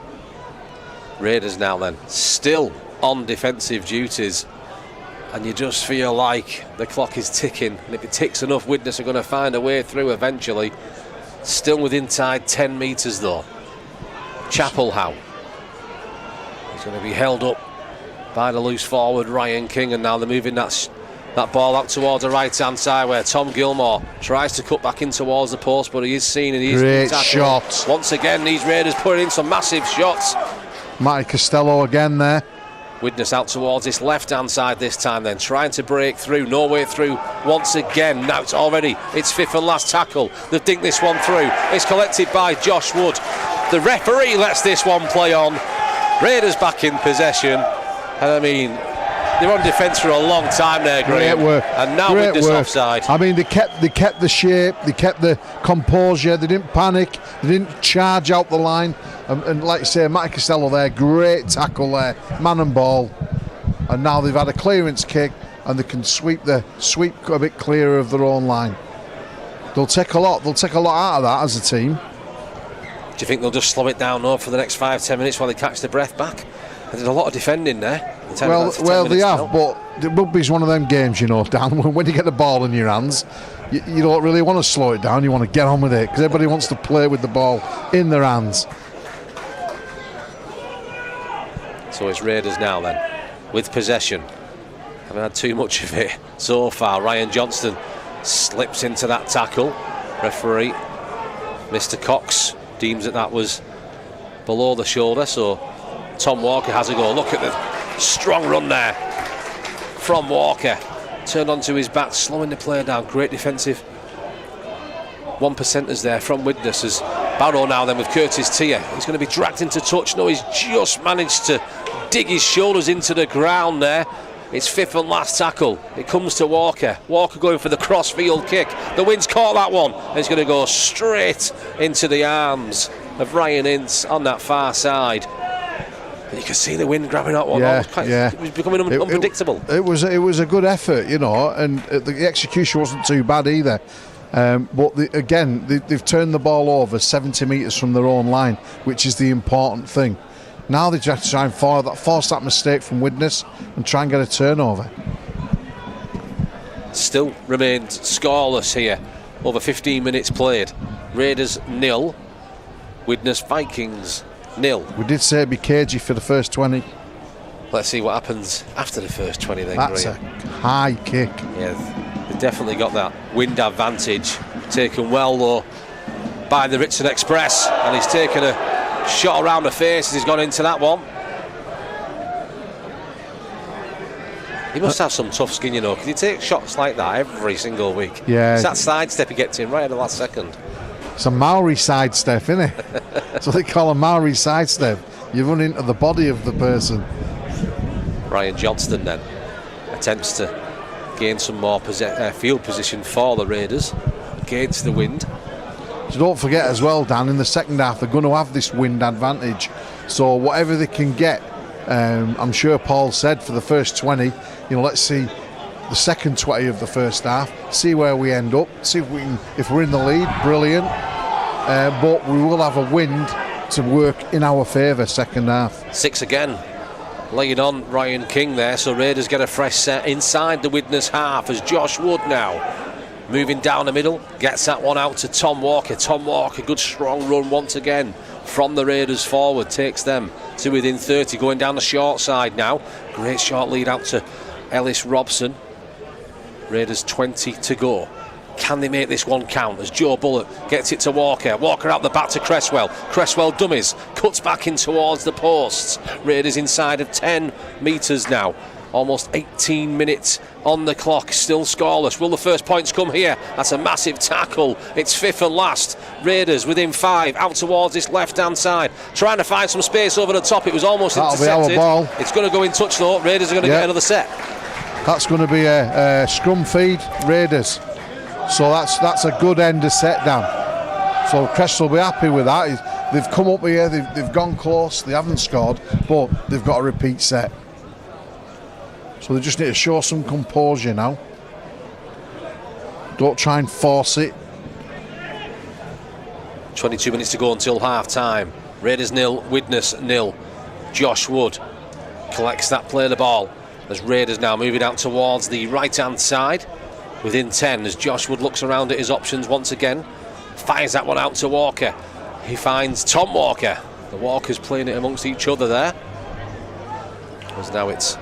Raiders now then, still on defensive duties. And you just feel like the clock is ticking. And if it ticks enough, Widnes are going to find a way through eventually. Still within inside 10 metres though. Chappell how? He's going to be held up by the loose forward Ryan King, and now they're moving that ball out towards the right hand side where Tom Gilmore tries to cut back in towards the post, but he is seen and he's great shot. Once again, these Raiders putting in some massive shots. Matty Costello again there. Widnes out towards this left hand side this time, then trying to break through, no way through once again. Now it's fifth and last tackle. They've dinked this one through. It's collected by Josh Wood. The referee lets this one play on. Raiders back in possession, and I mean, they were on defence for a long time there, Graham. Great work. And now Great with this work. offside. I mean, they kept the shape, they kept the composure, they didn't panic, they didn't charge out the line. And like you say, Matty Costello there, great tackle there, man and ball. And now they've had a clearance kick, and they can sweep a bit clearer of their own line. They'll take a lot out of that as a team. Do you think they'll just slow it down for the next 5-10 minutes while they catch the breath back? They did a lot of defending there. Well, they have, but the rugby's one of them games, Dan. When you get the ball in your hands, you don't really want to slow it down. You want to get on with it because everybody wants to play with the ball in their hands. So it's Raiders now then, with possession. Haven't had too much of it so far. Ryan Johnston slips into that tackle. Referee, Mr. Cox, deems that was below the shoulder, so Tom Walker has a go. Look at the strong run there from Walker. Turned onto his back, slowing the player down. Great defensive 1%ers there from Widnes. As Barrow now then with Curtis Tier. He's going to be dragged into touch. No, he's just managed to dig his shoulders into the ground there. It's fifth and last tackle. It comes to Walker. Walker going for the cross-field kick. The wind's caught that one. And it's going to go straight into the arms of Ryan Ince on that far side. And you can see the wind grabbing that one. It was becoming unpredictable. It was a good effort, and the execution wasn't too bad either. But they've turned the ball over 70 metres from their own line, which is the important thing. Now they have to try and force that mistake from Widnes and try and get a turnover. Still remained scoreless here. Over 15 minutes played. Raiders 0, Widnes Vikings 0. We did say it'd be cagey for the first 20. Let's see what happens after the first 20 then. That's a high kick. Yeah, they definitely got that wind advantage. Taken well though by the Ritson Express, and he's taken a shot around the face as he's gone into that one. He must have some tough skin, because he takes shots like that every single week. Yeah. It's that sidestep he gets in right at the last second. It's a Maori sidestep, isn't it? That's what they call a Maori sidestep. You run into the body of the person. Ryan Johnston then attempts to gain some more field position for the Raiders against the wind. So don't forget as well, Dan, in the second half they're going to have this wind advantage. So whatever they can get, I'm sure Paul said for the first 20, let's see the second 20 of the first half, see where we end up, see if we're in the lead, brilliant. But we will have a wind to work in our favour second half. 6 again. Laying on Ryan King there, so Raiders get a fresh set inside the Widnes half as Josh Wood now moving down the middle, gets that one out to Tom Walker. Tom Walker, good strong run once again from the Raiders forward, takes them to within 30, going down the short side now. Great short lead out to Ellis Robson. Raiders 20 to go. Can they make this one count as Joe Bullock gets it to Walker? Walker out the back to Cresswell. Cresswell dummies, cuts back in towards the posts. Raiders inside of 10 metres now. Almost 18 minutes on the clock, still scoreless. Will the first points come here? That's a massive tackle. It's fifth and last. Raiders within 5, out towards this left-hand side, trying to find some space over the top. It was almost intercepted. That'll be our ball. It's going to go in touch though. Raiders are going to get another set. That's going to be a scrum feed, Raiders. So that's a good end of set down. So Crest will be happy with that. They've come up here, they've gone close, they haven't scored, but they've got a repeat set. So they just need to show some composure now. Don't try and force it. 22 minutes to go until half time. Raiders 0, Widnes 0. Josh Wood collects that, play the ball as Raiders now moving out towards the right hand side within 10 as Josh Wood looks around at his options once again, fires that one out to Walker. He finds Tom Walker. The Walkers playing it amongst each other there, as now it's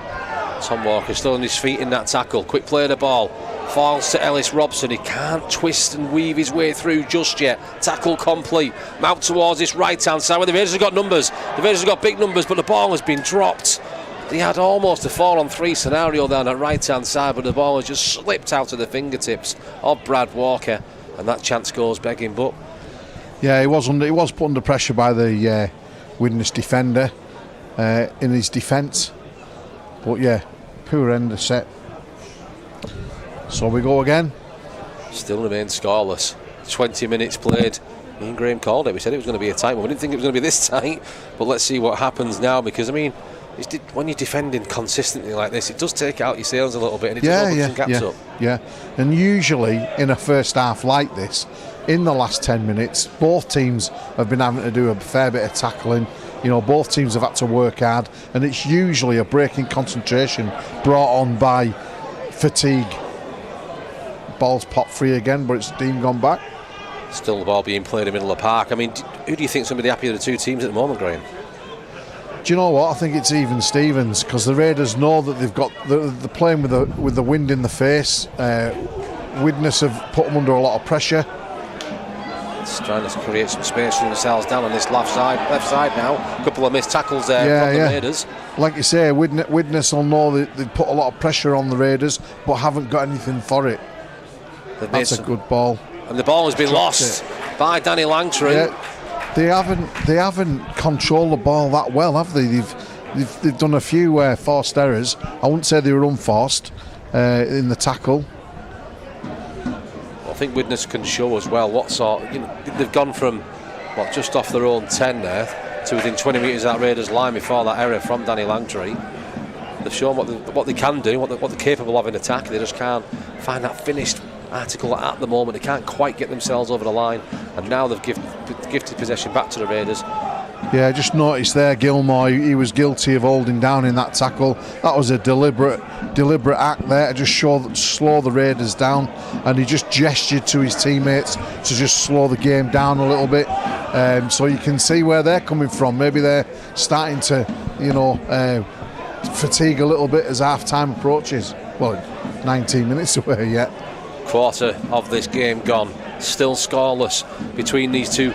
Tom Walker still on his feet in that tackle. Quick play of the ball. Falls to Ellis Robson. He can't twist and weave his way through just yet. Tackle complete. Out towards this right-hand side where the Raiders have got numbers. The Raiders have got big numbers, but the ball has been dropped. They had almost a 4-on-3 scenario down that right-hand side, but the ball has just slipped out of the fingertips of Brad Walker, and that chance goes begging. But yeah, he was put under pressure by the Widnes defender in his defence. But yeah, poor end of set. So we go again. Still remains scoreless. 20 minutes played. Ian Graham called it. We said it was going to be a tight one. We didn't think it was going to be this tight, but let's see what happens now, because I mean, when you're defending consistently like this, it does take out your sails a little bit, and it does open some gaps up. Yeah, and usually in a first half like this, in the last 10 minutes, both teams have been having to do a fair bit of tackling. You know, both teams have had to work hard, and it's usually a break in concentration brought on by fatigue. Ball's popped free again, but it's Dean gone back. Still the ball being played in the middle of the park. I mean, who do you think is going to be the happier of the two teams at the moment, Graham? Do you know what? I think it's even Stevens, because the Raiders know that they're playing with the wind in the face. Widnes have put them under a lot of pressure. It's trying to create some space for themselves down on this left side now. A couple of missed tackles there from the Raiders. Like you say, Widnes will know that they've put a lot of pressure on the Raiders, but haven't got anything for it. That's a good ball. And the ball has been lost by Danny Langtry. Yeah, they haven't controlled the ball that well, have they? They've done a few forced errors. I wouldn't say they were unforced in the tackle. I think Widnes can show as well what sort. They've gone from just off their own 10 there to within 20 metres of that Raiders line before that error from Danny Langtry. They've shown what they can do, what they're capable of in attack. They just can't find that finished article at the moment. They can't quite get themselves over the line, and now they've gifted possession back to the Raiders. Yeah, I just noticed there Gilmore, he was guilty of holding down in that tackle. That was a deliberate act there to just slow the Raiders down, and he just gestured to his teammates to just slow the game down a little bit. So you can see where they're coming from. Maybe they're starting to, fatigue a little bit as half-time approaches. Well, 19 minutes away yet. Quarter of this game gone. Still scoreless between these two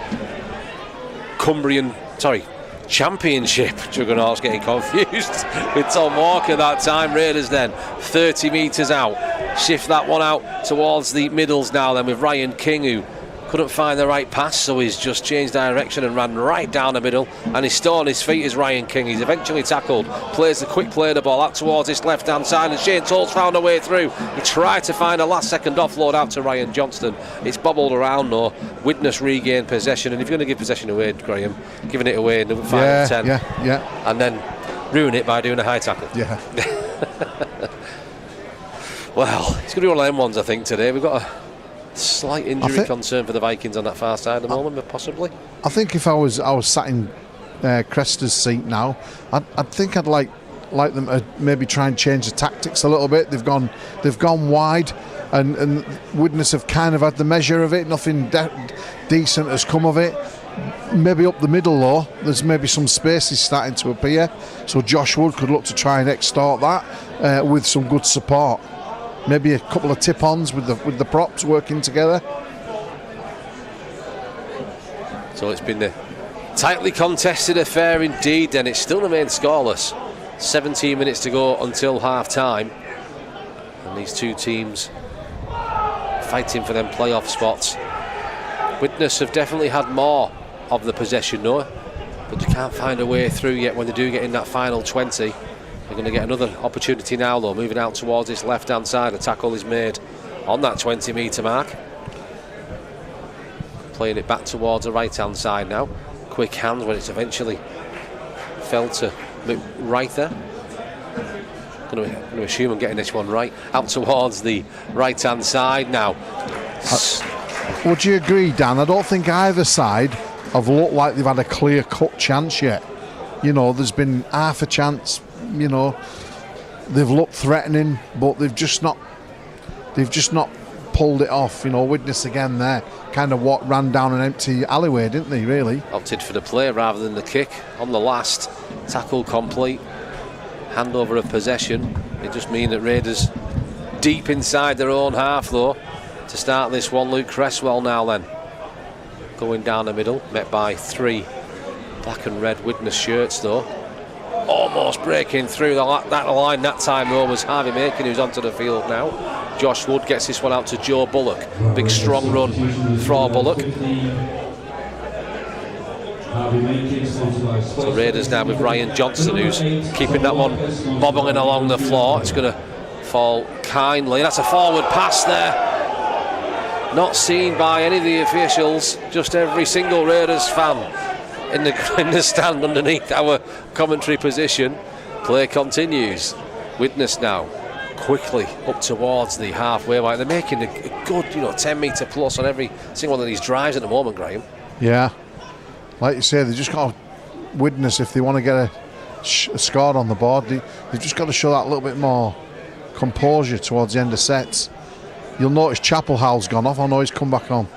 Championship juggernauts, getting confused with Tom Walker that time. Raiders then 30 metres out. Shift that one out towards the middles now then with Ryan King, who couldn't find the right pass, so he's just changed direction and ran right down the middle, and he's still on his feet is Ryan King. He's eventually tackled, plays the quick play of the ball out towards this left hand side, and Shane Toll's found a way through. He tried to find a last second offload out to Ryan Johnston. It's bobbled around though. Widnes regained possession, and if you're going to give possession away, Graham, giving it away in the 5 of 10 and then ruin it by doing a high tackle. Well, it's going to be one of them ones I think today. We've got a slight injury concern for the Vikings on that far side at the moment, possibly. I think if I was sat in Crester's seat now, I'd think I'd like them to maybe try and change the tactics a little bit. They've gone wide, and Widnes have kind of had the measure of it. Nothing decent has come of it. Maybe up the middle though, there's maybe some spaces starting to appear, so Josh Wood could look to try and extort that with some good support. Maybe a couple of tip-ons with the props working together. So it's been a tightly contested affair indeed, and it still remains scoreless. 17 minutes to go until half-time, and these two teams fighting for them playoff spots. Widnes have definitely had more of the possession though, but they can't find a way through yet. When they do get in that final 20, they're going to get another opportunity now though, moving out towards this left hand side. A tackle is made on that 20 metre mark, playing it back towards the right hand side now. Quick hands when it's eventually fell to right there. Going to assume I'm getting this one right. Out towards the right hand side now. Would you agree, Dan? I don't think either side have looked like they've had a clear cut chance yet. There's been half a chance. They've looked threatening, but they've just not pulled it off. Widnes again there, kind of ran down an empty alleyway, didn't they? Really opted for the play rather than the kick on the last tackle complete. Handover of possession. It just means that Raiders deep inside their own half, though, to start this one. Luke Cresswell now then going down the middle, met by 3 black and red Widnes shirts, though. Almost breaking through that line that time, though, was Harvey Macon, who's onto the field now. Josh Wood gets this one out to Joe Bullock. Big strong run for Bullock. So Raiders now with Ryan Johnson, who's keeping that one bobbling along the floor. It's going to fall kindly. That's a forward pass there. Not seen by any of the officials, just every single Raiders fan in the stand underneath our commentary position. Play continues. Widnes now quickly up towards the halfway line. They're making a good 10 metre plus on every single one of these drives at the moment, Graham. Yeah, like you say, they just got to Widnes, if they want to get a score on the board, they've just got to show that a little bit more composure towards the end of sets. You'll notice Chapelhow's gone off. I know he's come back on.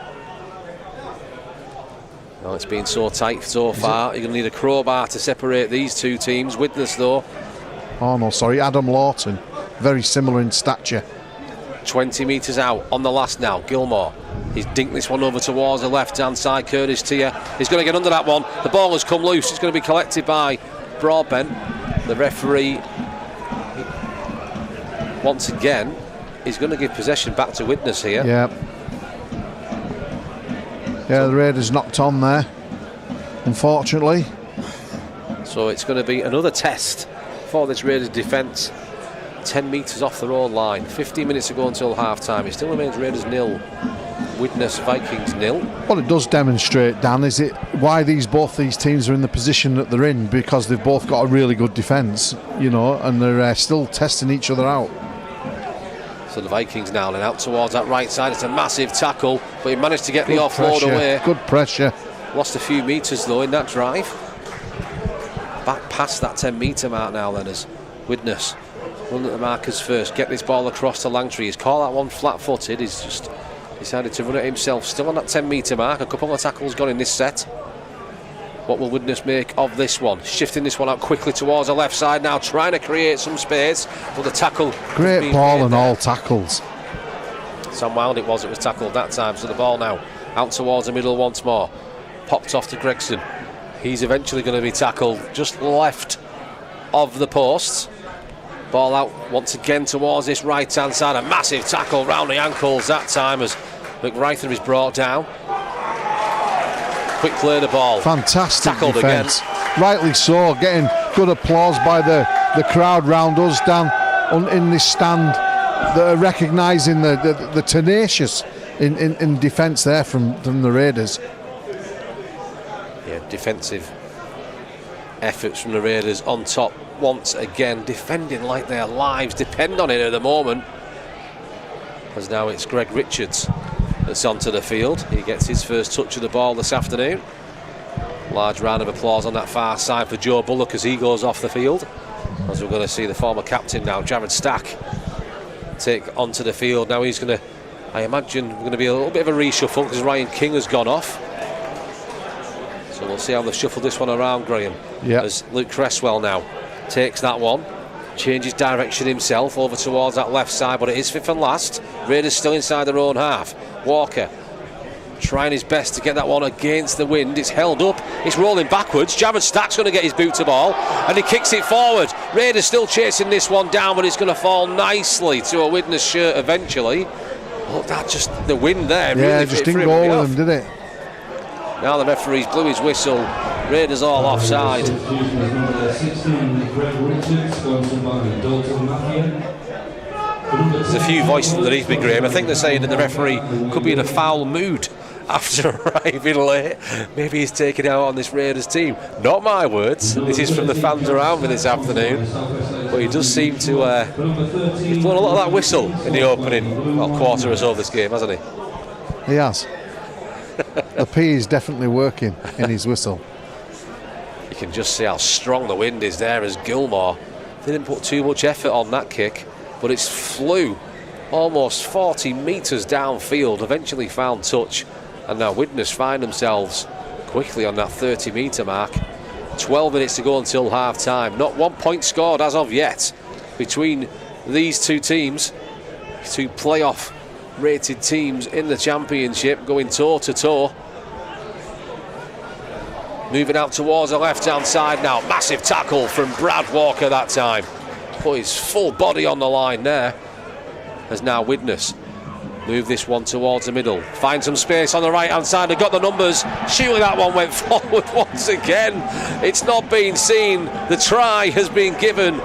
Well, it's been so tight so far. You're going to need a crowbar to separate these two teams. Widnes, though. Oh no, sorry, Adam Lawton. Very similar in stature. 20 metres out on the last now. Gilmore. He's dinked this one over towards the left-hand side. Curtis Tier. He's going to get under that one. The ball has come loose. It's going to be collected by Broadbent. The referee, once again, is going to give possession back to Widnes here. Yeah, the Raiders knocked on there, unfortunately. So it's going to be another test for this Raiders defence. 10 metres off their own line. 15 minutes to go until half-time. It still remains Raiders 0, Widnes Vikings 0. What it does demonstrate, Dan, is it why both these teams are in the position that they're in, because they've both got a really good defence, and they're still testing each other out. So the Vikings now and out towards that right side. It's a massive tackle, but he managed to get the offload away. Good pressure. Lost a few metres though in that drive. Back past that 10 metre mark now then, as Widnes run at the markers first. Get this ball across to Langtree. He's caught that one flat-footed. He's just decided to run it himself. Still on that 10 metre mark. A couple of tackles gone in this set. What will Widnes make of this one? Shifting this one out quickly towards the left side now, trying to create some space, but the tackle. Great ball and all tackles. Sam Wild it was tackled that time. So the ball now out towards the middle once more. Popped off to Gregson. He's eventually going to be tackled just left of the posts. Ball out once again towards this right hand side. A massive tackle round the ankles that time as McRyther is brought down. Quick play the ball. Fantastic tackled defence. Again. Rightly so. Getting good applause by the crowd round us, Dan, in this stand, that are recognising the tenacious in defence there from the Raiders. Yeah, defensive efforts from the Raiders on top once again, defending like their lives depend on it at the moment. As now it's Greg Richards that's onto the field. He gets his first touch of the ball this afternoon. Large round of applause on that far side for Joe Bullock as he goes off the field. As we're going to see the former captain now, Jared Stack, take onto the field. Now he's going to, I imagine, going to be a little bit of a reshuffle because Ryan King has gone off. So we'll see how they shuffle this one around, Graham. Yeah. As Luke Cresswell now takes that one, changes direction himself over towards that left side, but it is fifth and last. Raiders still inside their own half. Walker trying his best to get that one against the wind. It's held up, it's rolling backwards. Jared Stack's going to get his boot to ball and he kicks it forward. Raiders still chasing this one down, but it's going to fall nicely to a Widnes shirt eventually. Look, that just the wind there. Yeah, really it just didn't go with him, did it? Now the referee's blew his whistle. Raiders all offside. There's a few voices underneath me, Graham. I think they're saying that the referee could be in a foul mood after arriving late. Maybe he's taking out on this Raiders team. Not my words. This is from the fans around me this afternoon. But he does seem to... he's blown a lot of that whistle in the opening quarter or so of this game, hasn't he? He has. The P is definitely working in his whistle. You can just see how strong the wind is there as Gilmore didn't put too much effort on that kick, but it's flew almost 40 metres downfield, eventually found touch, and now Widnes find themselves quickly on that 30 metre mark. 12 minutes to go until half time. Not 1 point scored as of yet between these two teams, two playoff rated teams in the Championship, going toe to toe. Moving out towards the left hand side now. Massive tackle from Brad Walker that time. Put his full body on the line there. As now Widnes move this one towards the middle. Find some space on the right hand side. They've got the numbers. Surely that one went forward once again. It's not been seen. The try has been given.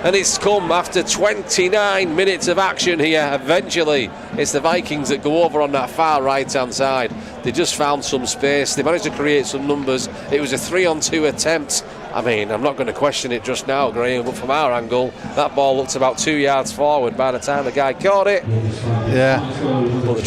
And it's come after 29 minutes of action here. Eventually, it's the Vikings that go over on that far right-hand side. They just found some space. They managed to create some numbers. It was a 3-on-2 attempt. I mean, I'm not going to question it just now, Graham, but from our angle, that ball looked about 2 yards forward by the time the guy caught it. Yeah.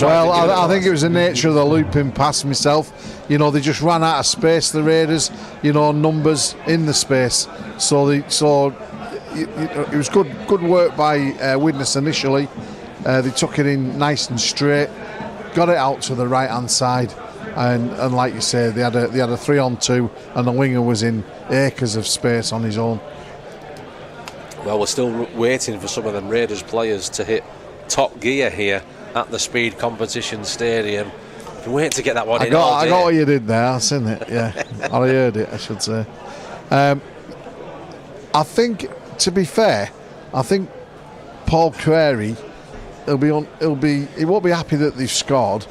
Well, I think it was the nature of the looping pass myself. You know, they just ran out of space, the Raiders. You know, numbers in the space. So it was good work by Widnes initially. They took it in nice and straight, got it out to the right hand side, and like you say, they had a 3-on-2, and the winger was in acres of space on his own. Well, we're still waiting for some of them Raiders players to hit top gear here at the Speed Competition Stadium. We're waiting to get that one in. I got what you did there. I've seen it. Yeah, I heard it, I should say. I think, to be fair, I think Paul Query, he won't be happy that they've scored,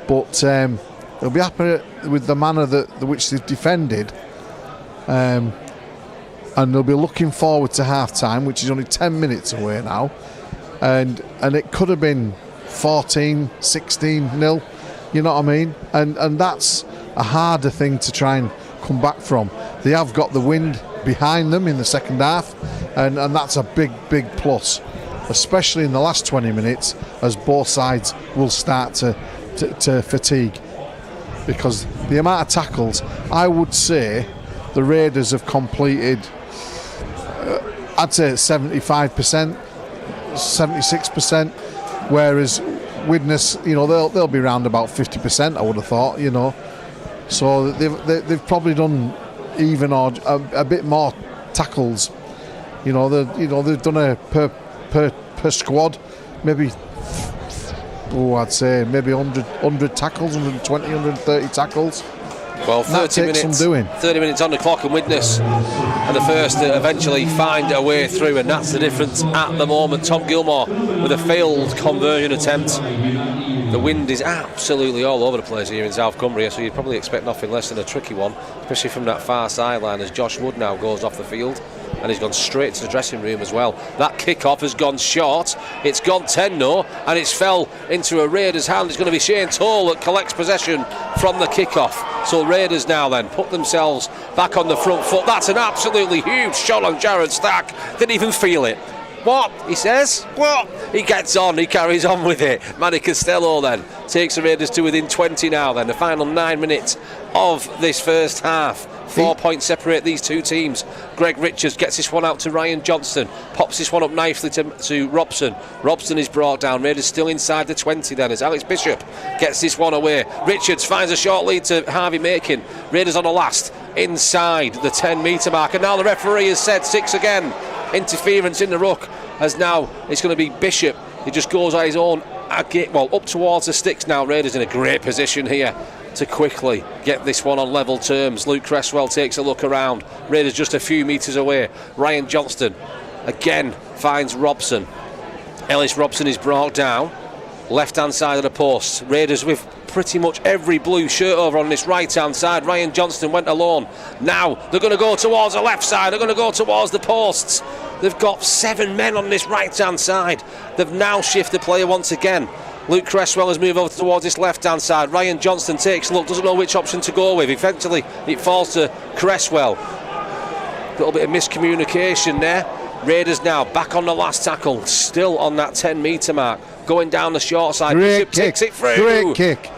but he'll be happy with the manner which they've defended, and they'll be looking forward to half time, which is only 10 minutes away now, and it could have been 14-16-0, you know what I mean, and that's a harder thing to try and come back from. They have got the wind behind them in the second half, and that's a big plus, especially in the last 20 minutes, as both sides will start to fatigue, because the amount of tackles, I would say the Raiders have completed, I'd say 75%, 76%, whereas Widnes, you know, they'll be round about 50%, I would have thought, you know. So they've probably done even or a bit more tackles. You know, they've done a per squad, maybe. I'd say maybe 100 tackles, 120, 130 tackles. Well, 30 minutes on the clock, and Widnes are the first to eventually find a way through, and that's the difference at the moment. Tom Gilmore with a failed conversion attempt. The wind is absolutely all over the place here in South Cumbria, so you'd probably expect nothing less than a tricky one, especially from that far sideline, as Josh Wood now goes off the field, and he's gone straight to the dressing room as well. That kick-off has gone short. It's gone 10-0, and it's fell into a Raiders' hand. It's going to be Shane Toll that collects possession from the kick-off. So Raiders now then put themselves back on the front foot. That's an absolutely huge shot on Jared Stack. Didn't even feel it. What? He says? What? He gets on, he carries on with it. Manny Costello then takes the Raiders to within 20 now then. The final 9 minutes of this first half. 4 points separate these two teams. Greg Richards gets this one out to Ryan Johnston. Pops this one up nicely to Robson. Robson is brought down. Raiders still inside the 20 then as Alex Bishop gets this one away. Richards finds a short lead to Harvey Makin. Raiders on the last inside the 10-metre mark. And now the referee has said 6 again. Interference in the ruck, as now it's going to be Bishop. He just goes on his own, up towards the sticks now. Raiders in a great position here to quickly get this one on level terms. Luke Cresswell takes a look around. Raiders just a few metres away. Ryan Johnston again finds Robson. Ellis Robson is brought down. Left hand side of the post. Raiders with pretty much every blue shirt over on this right hand side. Ryan Johnston went alone. Now they're going to go towards the left side. They're going to go towards the posts. They've got 7 men on this right hand side. They've now shifted player once again. Luke Cresswell has moved over towards this left hand side. Ryan Johnston takes a look, doesn't know which option to go with. Eventually it falls to Cresswell. A little bit of miscommunication there. Raiders now back on the last tackle, still on that 10-metre mark, going down the short side. Great Bishop kick. takes it through. Great kick.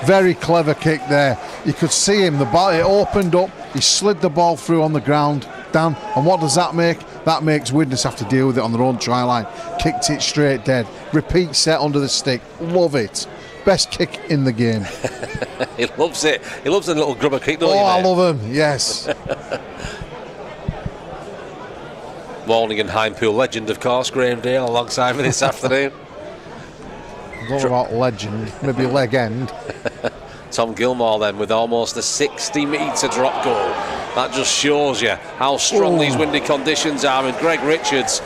Very clever kick there. You could see him, the ball, it opened up, he slid the ball through on the ground, down, and what does that make? That makes Widnes have to deal with it on their own try line. Kicked it straight dead. Repeat set under the stick. Love it. Best kick in the game. He loves it. He loves a little grubber kick, don't you, I mate? love him, yes. Morning and Highpool legend, of course, Graham Dale, alongside me this afternoon. I don't know about legend, maybe leg end. Tom Gilmore then with almost a 60-metre drop goal. That just shows you how strong these windy conditions are. And Greg Richards,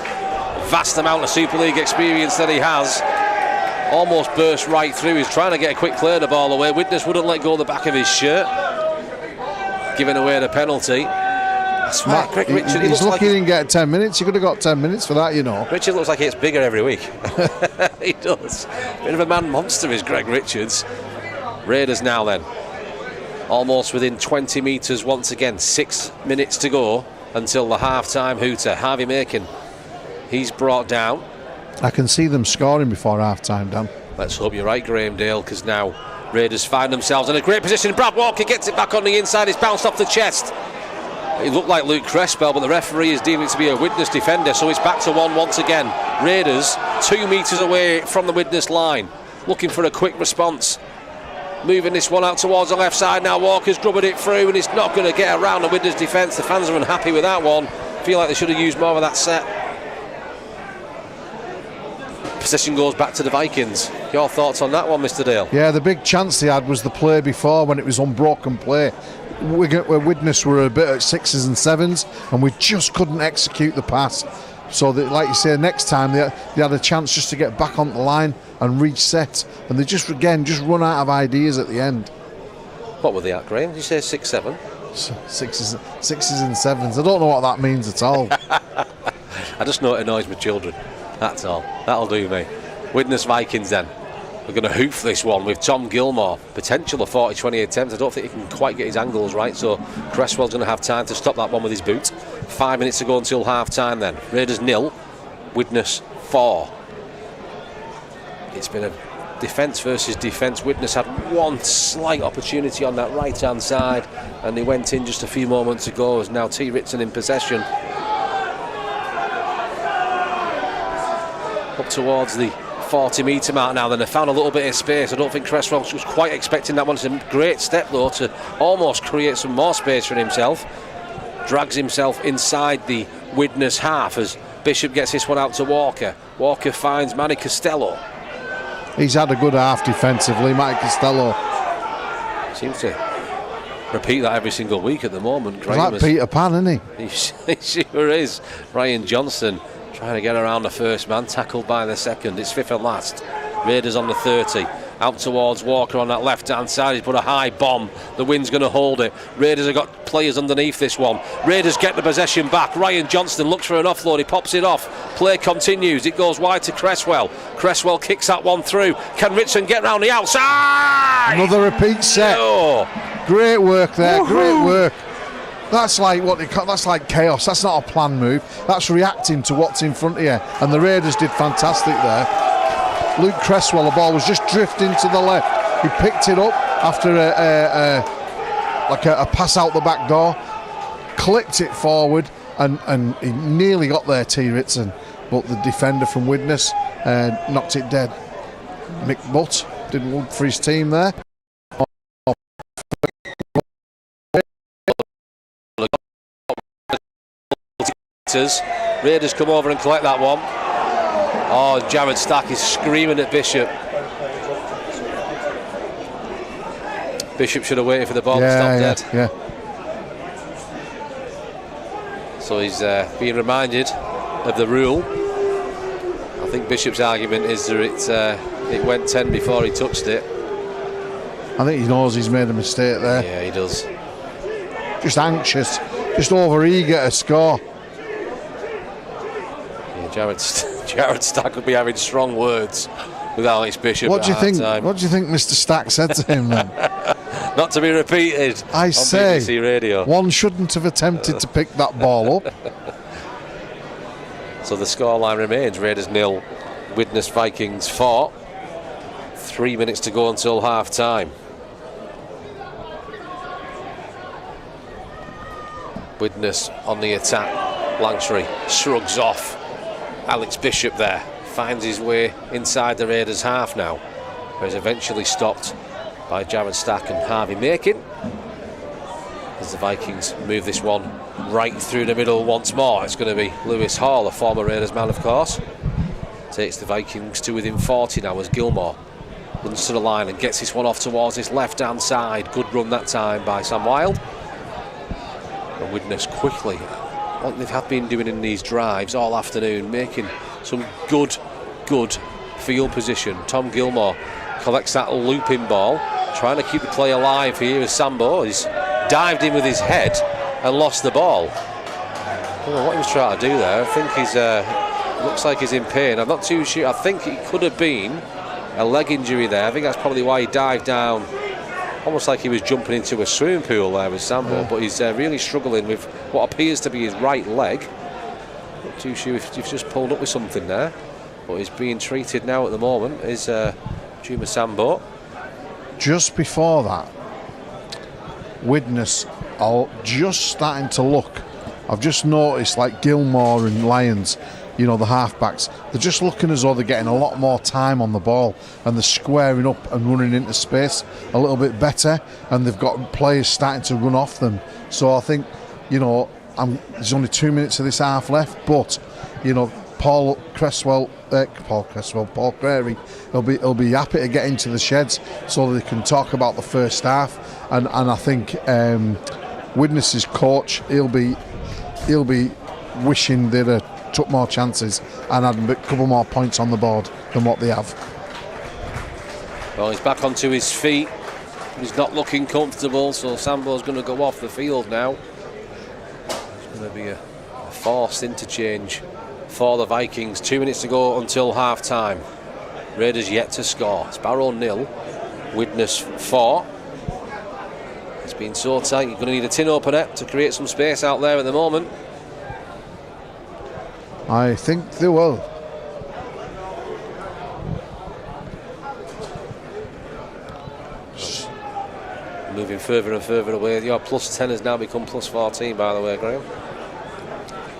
vast amount of Super League experience that he has, almost burst right through. He's trying to get a quick clear the ball away. Widnes wouldn't let go of the back of his shirt, giving away the penalty. Smart. Greg Richards, he's lucky he didn't get 10 minutes. He could have got 10 minutes for that, you know. Richard looks like he gets bigger every week. He does. Bit of a man monster is Greg Richards. Raiders now then, almost within 20 metres once again. 6 minutes to go until the half-time hooter. Harvey Makin, he's brought down. I can see them scoring before half-time, Dan. Let's hope you're right, Graham Dale, because now Raiders find themselves in a great position. Brad Walker gets it back on the inside. It's bounced off the chest. It looked like Luke Cresswell, but the referee is deeming it to be a Widnes defender, so it's back to 1 once again. Raiders 2 metres away from the Widnes line, looking for a quick response. Moving this one out towards the left side now. Walker's grubbered it through, and it's not going to get around the Widnes defence. The fans are unhappy with that one. Feel like they should have used more of that set. Possession goes back to the Vikings. Your thoughts on that one, Mr. Dale? Yeah, the big chance they had was the play before when it was unbroken play. Widnes were a bit at 6s and 7s, and we just couldn't execute the pass. So that, like you say, next time they had a chance just to get back on the line and reset, and they just run out of ideas at the end. What were they at, Graham? Did you say 6-7? 6s and 7s. I don't know what that means at all. I just know it annoys my children. That's all. That'll do me. Widnes Vikings then. We're going to hoof this one with Tom Gilmore. Potential of 40-20 attempts. I don't think he can quite get his angles right, so Cresswell's going to have time to stop that one with his boot. 5 minutes to go until half-time then. Raiders 0, Widnes 4. It's been a defence versus defence. Widnes had one slight opportunity on that right-hand side, and they went in just a few moments ago. As now T. Ritson in possession. Up towards the 40-metre mark now. Then they found a little bit of space. I don't think Cresswell was quite expecting that one. It's a great step though to almost create some more space for himself. Drags himself inside the Widnes half as Bishop gets this one out to Walker. Walker finds Manny Costello. He's had a good half defensively, Manny Costello. Seems to repeat that every single week at the moment. He's like Peter Pan, isn't he? He sure is. Ryan Johnson trying to get around the first man, tackled by the second. It's fifth and last. Raiders on the 30. Out towards Walker on that left-hand side. He's put a high bomb. The wind's going to hold it. Raiders have got players underneath this one. Raiders get the possession back. Ryan Johnston looks for an offload. He pops it off. Play continues. It goes wide to Cresswell. Cresswell kicks that one through. Can Ritson get round the outside? Another repeat set. No. Great work there. Woohoo. Great work. That's like that's like chaos. That's not a planned move. That's reacting to what's in front of you. And the Raiders did fantastic there. Luke Cresswell, the ball was just drifting to the left. He picked it up after a pass out the back door, clipped it forward, and he nearly got there, T. Ritson. But the defender from Widnes knocked it dead. Mick Butt didn't look for his team there. Raiders come over and collect that one. Oh, Jared Stack is screaming at Bishop. Bishop should have waited for the ball to stop dead. Yeah. So he's being reminded of the rule. I think Bishop's argument is that it went 10 before he touched it. I think he knows he's made a mistake there. Yeah, he does. Just anxious, just over eager to score. Jared Stack could be having strong words with Alex Bishop. What do you think? What do you think Mr. Stack said to him then? Not to be repeated. I say, BBC Radio. One shouldn't have attempted to pick that ball up. So the scoreline remains: Raiders 0, Widnes Vikings 4. 3 minutes to go until half time. Widnes on the attack. Langtry shrugs off. Alex Bishop there finds his way inside the Raiders half now, where he's eventually stopped by Jared Stack and Harvey Makin. As the Vikings move this one right through the middle once more. It's going to be Lewis Hall, a former Raiders man, of course. Takes the Vikings to within 40 now as Gilmore runs to the line and gets this one off towards this left-hand side. Good run that time by Sam Wilde. And Widnes quickly, what they have been doing in these drives all afternoon, making some good field position. Tom Gilmore collects that looping ball, trying to keep the play alive here as Sambo is dived in with his head and lost the ball. I don't know what he was trying to do there. I think he's looks like he's in pain. I'm not too sure. I think it could have been a leg injury there. I think that's probably why he dived down, almost like he was jumping into a swimming pool there with Sambo. But he's really struggling with what appears to be his right leg. Not too sure if he's just pulled up with something there, but he's being treated now at the moment. Is Juma Sambo. Just before that, Widnes are just starting to look. I've just noticed, like Gilmore and Lyons, you know, the halfbacks, they're just looking as though they're getting a lot more time on the ball and they're squaring up and running into space a little bit better, and they've got players starting to run off them. So I think, you know, there's only 2 minutes of this half left, but, you know, Paul Crary, he'll be happy to get into the sheds so they can talk about the first half, and I think Widnes' coach, he'll be wishing they'd took more chances and had a couple more points on the board than what they have. Well, he's back onto his feet. He's not looking comfortable, so Sambo's going to go off the field now. It's going to be a forced interchange for the Vikings. 2 minutes to go until half time. Raiders yet to score. It's Barrow 0, Widnes 4. It's been so tight, you're going to need a tin opener to create some space out there at the moment. I think they will. Moving further and further away. Your plus 10 has now become plus 14, by the way, Graham.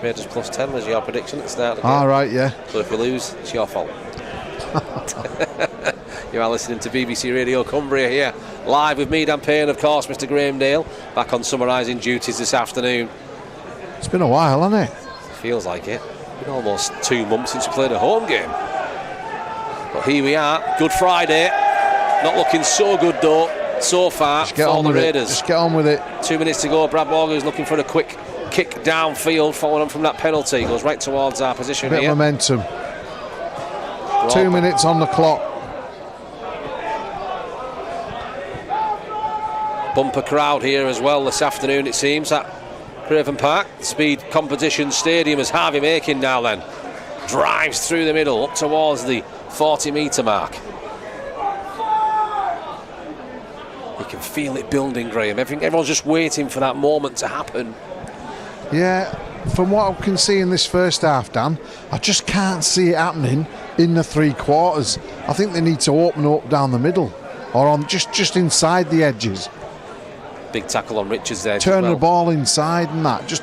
Raiders plus 10 was your prediction at the start of the game. All right, yeah. So if we lose, it's your fault. You are listening to BBC Radio Cumbria here, live with me, Dan Payne, of course, Mr. Graham Dale, back on summarising duties this afternoon. It's been a while, hasn't it? Feels like it. Been almost 2 months since we played a home game. But here we are, Good Friday. Not looking so good though, so far for the Raiders. Just get on with it. 2 minutes to go. Brad Morgan is looking for a quick kick downfield, following on from that penalty. Goes right towards our position Bit here. of momentum. 2 minutes on the clock. Bumper crowd here as well this afternoon, it seems, at Craven Park Speed Competition Stadium, as Harvey Makin now then drives through the middle up towards the 40-metre mark. You can feel it building, Graham. Everyone's just waiting for that moment to happen. Yeah, from what I can see in this first half, Dan, I just can't see it happening in the three quarters. I think they need to open up down the middle or on just inside the edges. Big tackle on Richards there. Turn the ball inside and that. Just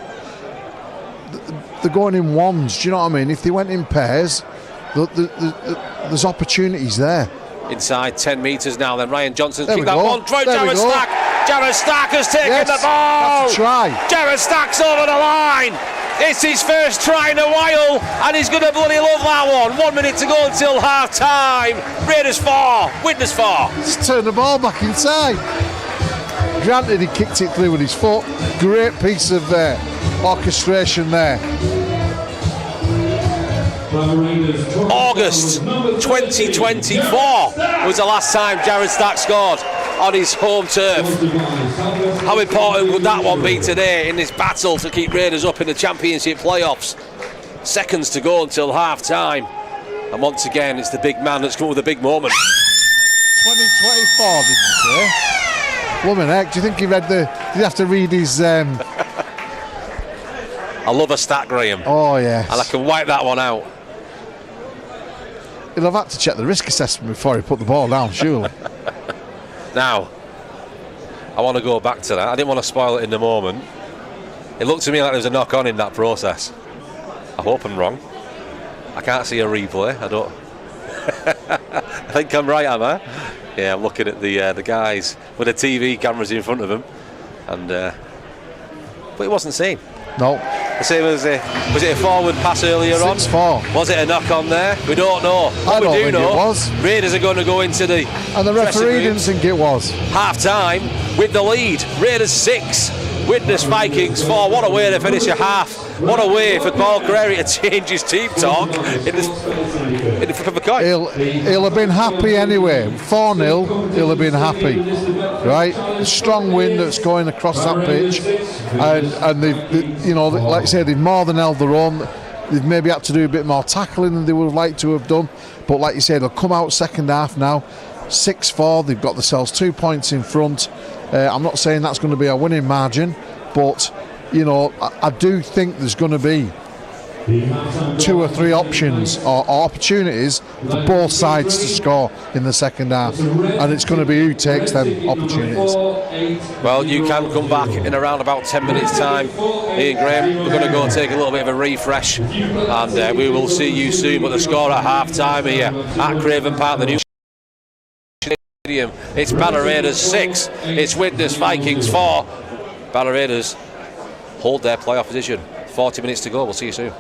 they're going in ones. Do you know what I mean? If they went in pairs, there's opportunities there. Inside 10 metres now. Then Ryan Johnson's kicked that one. Throw Jared Stack. Jared Stack has taken the ball. That's a try. Jared Stack's over the line. It's his first try in a while, and he's going to bloody love that one. 1 minute to go until half time. Raiders 4, Widnes 4. Just turn the ball back inside. Granted, he kicked it through with his foot. Great piece of orchestration there. August 2024 was the last time Jared Stack scored on his home turf. How important would that one be today in this battle to keep Raiders up in the Championship playoffs? Seconds to go until half time, and once again it's the big man that's come with a big moment. 2024, did you say? Woman heck, do you think he read did you have to read his I love a stat, Graham. Oh yes. And I can wipe that one out. He'll have had to check the risk assessment before he put the ball down, surely. Now, I want to go back to that. I didn't want to spoil it in the moment. It looked to me like there was a knock on in that process. I hope I'm wrong. I can't see a replay. I don't. I think I'm right, am I? Yeah, I'm looking at the guys with the TV cameras in front of them, and but it wasn't seen. No. The same as was it a forward pass earlier on? 6-4. Was it a knock on there? We don't know. What we do know, it was. Raiders are going to go into the And the referee didn't think it was. Half time with the lead. Raiders 6, Widnes Vikings 4. What a way to finish a half. What a way for Paul Carey to change his team talk in the flip of a coin. He'll have been happy anyway. 4-0, he'll have been happy. Right? A strong wind that's going across that pitch. And they've, you know, like I said, they've more than held their own. They've maybe had to do a bit more tackling than they would have liked to have done. But like you said, they'll come out second half now. 6-4, they've got themselves 2 points in front. I'm not saying that's going to be a winning margin, but you know, I do think there's going to be 2 or 3 options or opportunities for both sides to score in the second half, and it's going to be who takes them opportunities. Well, you can come back in around about 10 minutes time. Ian Graham, we're going to go take a little bit of a refresh, and we will see you soon. But the score at half time here at Craven Park, the new stadium, it's Barrow Raiders 6, it's Widnes Vikings 4. Barrow Raiders hold their playoff position. 40 minutes to go. We'll see you soon.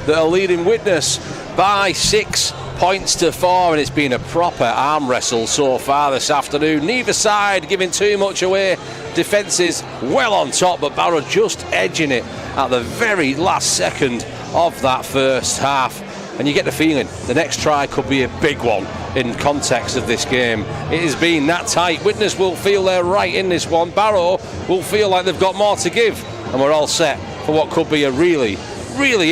That are leading Widnes by 6 points to 4, and it's been a proper arm wrestle so far this afternoon. Neither side giving too much away. Defence is well on top, but Barrow just edging it at the very last second of that first half. And you get the feeling the next try could be a big one in context of this game. It has been that tight. Widnes will feel they're right in this one. Barrow will feel like they've got more to give, and we're all set for what could be a really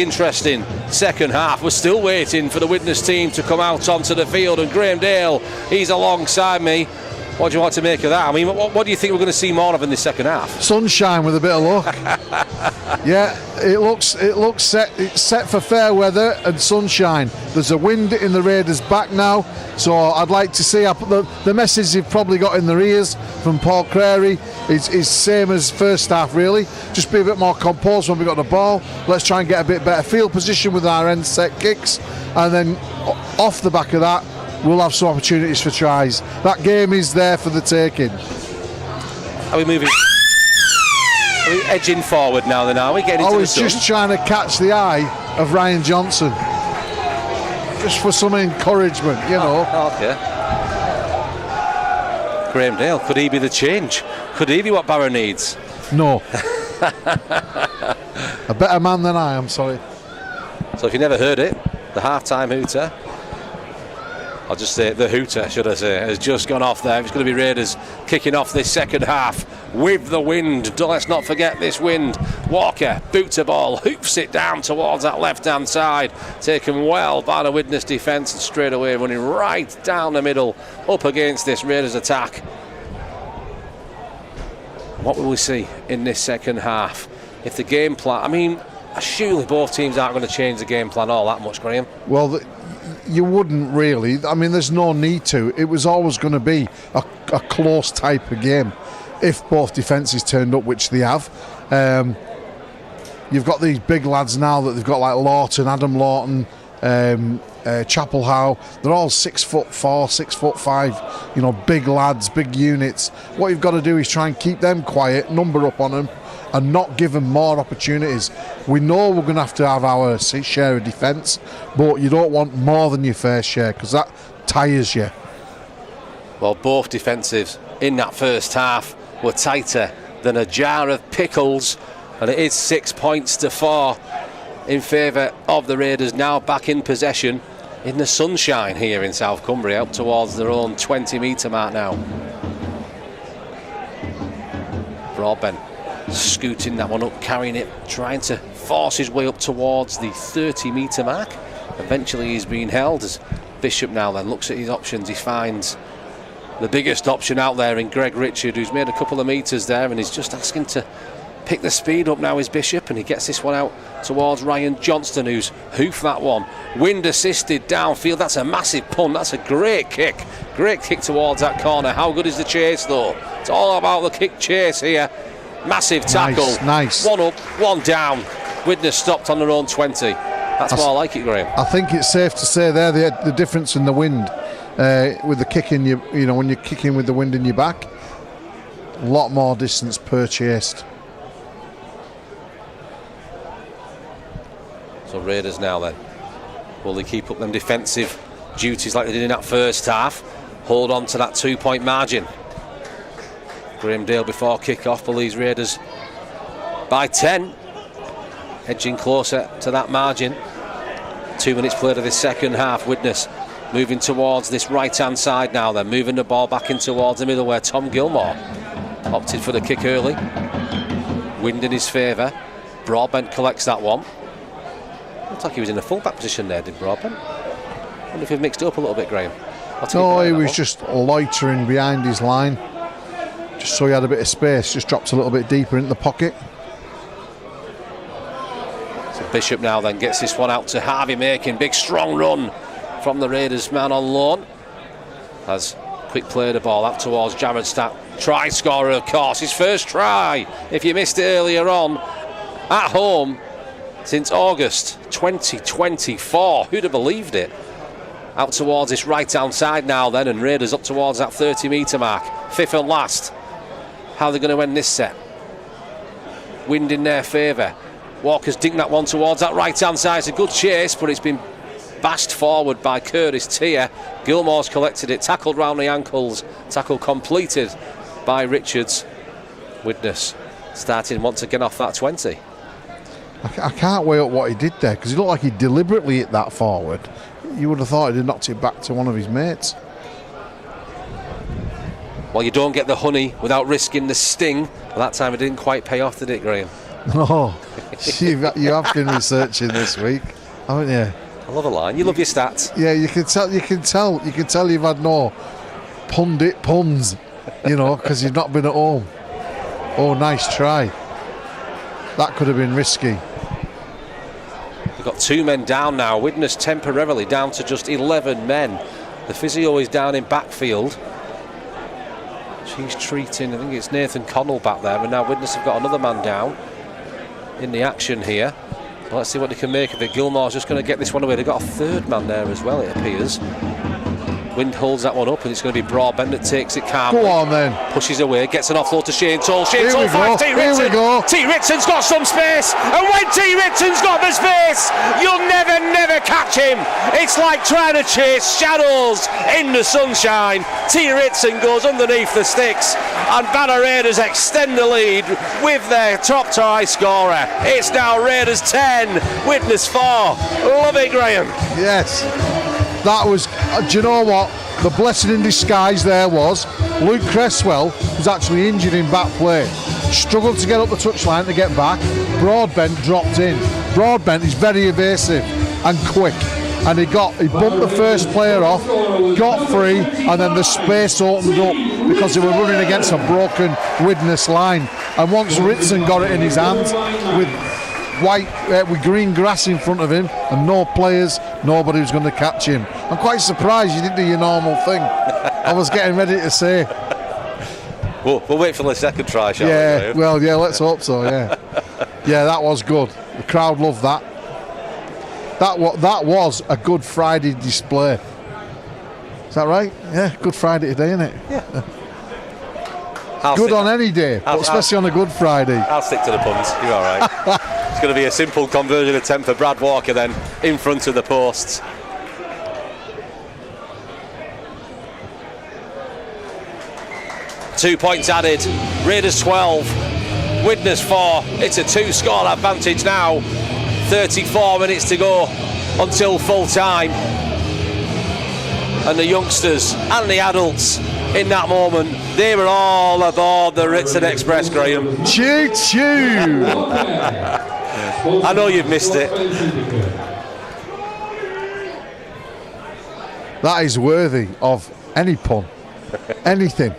interesting second half. We're still waiting for the Widnes team to come out onto the field, and Graham Dale, he's alongside me. What do you want to make of that? I mean, what do you think we're going to see more of in the second half? Sunshine with a bit of luck. Yeah, it looks set. It's set for fair weather and sunshine. There's a wind in the Raiders' back now, so I'd like to see the message you've probably got in their ears from Paul Crary is same as first half, really. Just be a bit more composed when we got the ball. Let's try and get a bit better field position with our end set kicks, and then off the back of that, we'll have some opportunities for tries. That game is there for the taking. Are we moving? Are we edging forward now then, are we? Getting into I was just trying to catch the eye of Ryan Johnson. Just for some encouragement, you know. Okay. Graham Dale, could he be the change? Could he be what Barrow needs? No. A better man than I am, sorry. So if you never heard it, the half-time hooter, I'll just say the hooter, should I say, has just gone off there. It's going to be Raiders kicking off this second half with the wind. Let's not forget this wind. Walker boots a ball, hoops it down towards that left-hand side, taken well by the Widnes defence, and straight away running right down the middle up against this Raiders attack. What will we see in this second half? If the game plan, I mean, surely both teams aren't going to change the game plan all that much, Graham. Well, you wouldn't really. I mean, there's no need to. It was always going to be a close type of game if both defences turned up, which they have. You've got these big lads now that they've got, like Lawton, Adam Lawton, Chapel Howe. They're all 6'4", 6'5", you know, big lads, big units. What you've got to do is try and keep them quiet, number up on them, and not give them more opportunities. We know we're going to have our share of defence, but you don't want more than your fair share, because that tires you. Well, both defensives in that first half were tighter than a jar of pickles, and it is 6 points to 4 in favour of the Raiders, now back in possession in the sunshine here in South Cumbria, up towards their own 20-metre mark now. Broadbent scooting that one up, carrying it, trying to force his way up towards the 30-metre mark. Eventually he's been held as Bishop now then looks at his options. He finds the biggest option out there in Greg Richard, who's made a couple of metres there, and he's just asking to pick the speed up now is Bishop, and he gets this one out towards Ryan Johnston, who's hoofed that one. Wind assisted downfield. That's a massive punt. That's a great kick towards that corner. How good is the chase though? It's all about the kick chase here. Massive tackle. Nice. One up, one down. Widnes stopped on their own 20. That's more like it, Graham. I think it's safe to say there the difference in the wind with the kick in you know, when you're kicking with the wind in your back, a lot more distance purchased. So Raiders now then, will they keep up them defensive duties like they did in that first half? Hold on to that 2-point margin. Graham Dale before kick-off believes Raiders by 10, edging closer to that margin. 2 minutes played of this second half. Widnes moving towards this right-hand side now then, moving the ball back in towards the middle where Tom Gilmore opted for the kick early. Wind in his favour. Broadbent collects that one. Looked like he was in a full-back position there, did Broadbent? I wonder if he've mixed it up a little bit, Graham. No, he was just loitering behind his line, just so he had a bit of space. Just dropped a little bit deeper into the pocket. Bishop now then gets this one out to Harvey Makin. Big strong run from the Raiders man on loan. As quick play the ball out towards Jared Stack. Try scorer, of course. His first try, if you missed it earlier on, at home since August 2024. Who'd have believed it? Out towards this right-hand side now then, and Raiders up towards that 30-metre mark. Fifth and last. How are they going to end this set? Wind in their favour. Walker's dinked that one towards that right-hand side. It's a good chase, but it's been bashed forward by Curtis Tier. Gilmore's collected it, tackled round the ankles. Tackle completed by Richards. Widnes starting once again off that 20. I can't weigh up what he did there, because he looked like he deliberately hit that forward. You would have thought he'd have knocked it back to one of his mates. Well, you don't get the honey without risking the sting. Well, that time it didn't quite pay off, did it, Graham? No, you have been researching this week, haven't you? I love a line. You love your stats. Yeah, you can tell you've had no pundit puns, you know, because you've not been at home. Oh, nice try. That could have been risky. We've got 2 men down now. Widnes temporarily down to just 11 men. The physio is down in backfield. She's treating, I think it's Nathan Connell back there, and now Widnes have got another man down in the action here. Well, let's see what they can make of it. Gilmore's just going to get this one away. They've got a third man there as well, it appears. Wind holds that one up, and it's going to be Broadbent that takes it calmly. Go on then. Pushes away, gets an offload to Shane Toll. Shane Here Toll we finds go. T. Here we Ritson. go. T. Ritson's got some space, and when T. Ritson's got the space, you'll never catch him. It's like trying to chase shadows in the sunshine. T. Ritson goes underneath the sticks, and Barrow Raiders extend the lead with their top try scorer. It's now Raiders 10, Widnes 4. Love it, Graham. Yes, that was. Do you know what? The blessing in disguise there was Luke Cresswell was actually injured in back play. Struggled to get up the touchline to get back. Broadbent dropped in. Broadbent is very evasive and quick, and he bumped the first player off, got free, and then the space opened up because they were running against a broken Widnes line. And once Ritson got it in his hands with green grass in front of him and no players, nobody was going to catch him. I'm quite surprised you didn't do your normal thing. I was getting ready to say. We'll wait for the second try, shall we? Yeah, well, yeah, let's hope so, yeah. Yeah, that was good. The crowd loved that. That was a Good Friday display. Is that right? Yeah, Good Friday today, isn't it? Yeah. Good on any day, but especially on a Good Friday. I'll stick to the puns. You're all right. It's going to be a simple conversion attempt for Brad Walker then in front of the posts. Two points added. Raiders 12, Widnes 4. It's a 2-score advantage now. 34 minutes to go until full time. And the youngsters and the adults in that moment, they were all aboard the Ritson Express, Graham. Choo choo! I know you've missed it. That is worthy of any pun. Anything.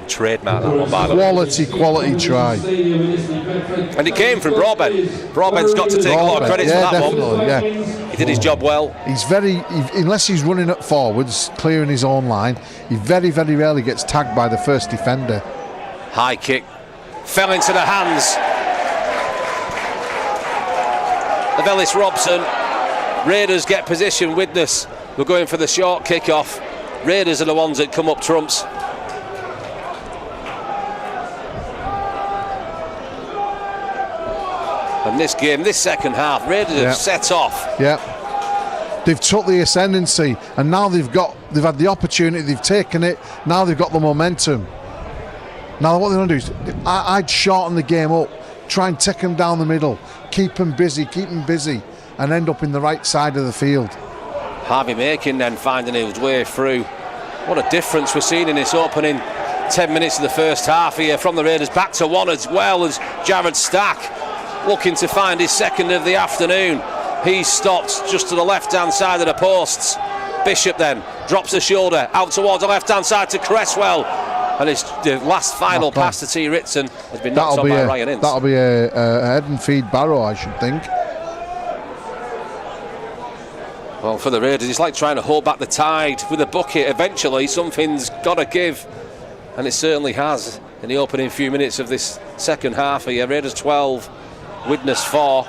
Trademark that one, by the way. Quality try. And it came from Broadbent. Broadbent's got to take a lot of credit for that one. Yeah. He did his job well. He's unless he's running it forwards, clearing his own line, he very rarely gets tagged by the first defender. High kick. Fell into the hands of Ellis Robson. Raiders get position. Widnes, we're going for the short kick-off. Raiders are the ones that come up trumps. And this game, this second half, Raiders have set off. Yeah. They've took the ascendancy, and now they've had the opportunity, they've taken it, now they've got the momentum. Now what they're going to do is, I'd shorten the game up, try and take them down the middle, keep them busy, and end up in the right side of the field. Harvey Makin then finding his way through. What a difference we're seeing in this opening 10 minutes of the first half here from the Raiders. Back to one as well as Jared Stack, looking to find his second of the afternoon. He's stopped just to the left-hand side of the posts. Bishop then drops the shoulder out towards the left-hand side to Cresswell. And the last final pass to T. Ritson has been knocked on by Ryan Ince. That'll be a head and feed Barrow, I should think. Well, for the Raiders, it's like trying to hold back the tide with a bucket. Eventually, something's got to give. And it certainly has in the opening few minutes of this second half here. Raiders 12, Widnes 4.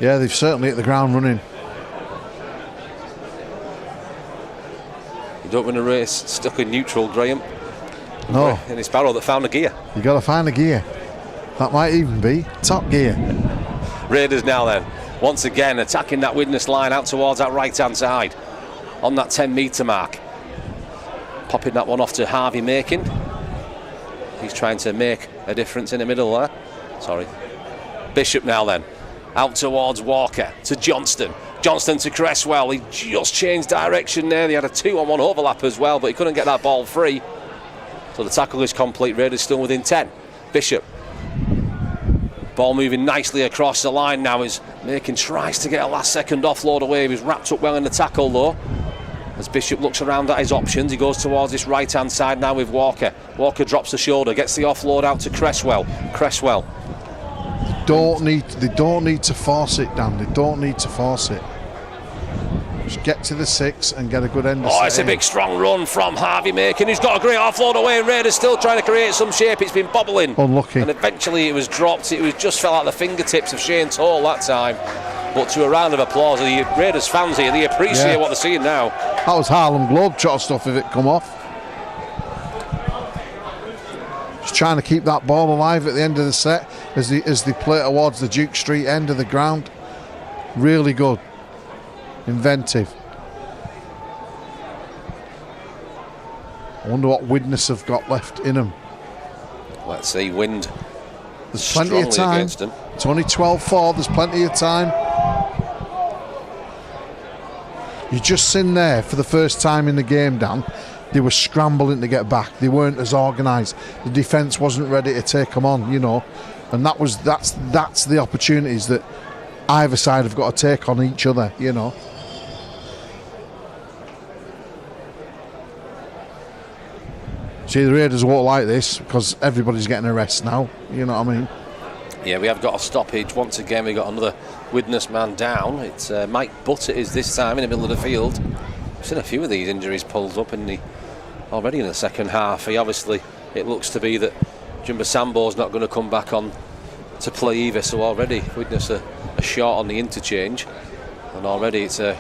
Yeah, they've certainly hit the ground running. You don't win a race stuck in neutral, Graham. No. And it's Barrow that found the gear. You got to find a gear. That might even be top gear. Raiders now then, once again attacking that Widnes line out towards that right-hand side on that 10-metre mark. Popping that one off to Harvey Makin. He's trying to make a difference in the middle there. Sorry. Bishop now then, out towards Walker, to Johnston. Johnston to Cresswell. He just changed direction there. They had a 2-on-1 overlap as well, but he couldn't get that ball free. So the tackle is complete. Raiders still within 10. Bishop. Ball moving nicely across the line now as Makin tries to get a last-second offload away. He was wrapped up well in the tackle though. As Bishop looks around at his options, he goes towards this right-hand side now with Walker. Walker drops the shoulder, gets the offload out to Cresswell. Cresswell. They don't need to force it, Dan. They don't need to force it. Just get to the 6 and get a good end. Oh, it's a big strong run from Harvey Makin, who's got a great offload away, and Raiders still trying to create some shape. It's been bobbling. Unlucky. And eventually it was dropped. It was just fell out the fingertips of Shane Toll that time. But to a round of applause, the Raiders fans here, they appreciate what they're seeing now. That was Harlem Globetrotter stuff if it come off. Just trying to keep that ball alive at the end of the set as they play towards the Duke Street end of the ground. Really good. Inventive. I wonder what Widnes have got left in them. Let's see, wind. There's plenty of time. It's only 12-4. There's plenty of time. You just seen there for the first time in the game, Dan. They were scrambling to get back. They weren't as organised. The defence wasn't ready to take them on, you know. And that's the opportunities that either side have got to take on each other, you know. See, the Raiders won't like this because everybody's getting a rest now. You know what I mean? Yeah, we have got a stoppage. Once again, we got another Widnes man down. It's Mike Butt it is this time in the middle of the field. I've seen a few of these injuries pulled up already in the second half. Obviously, it looks to be that Jumbo Sambo's not going to come back on to play either. So already, Widnes are short on the interchange. And already it's a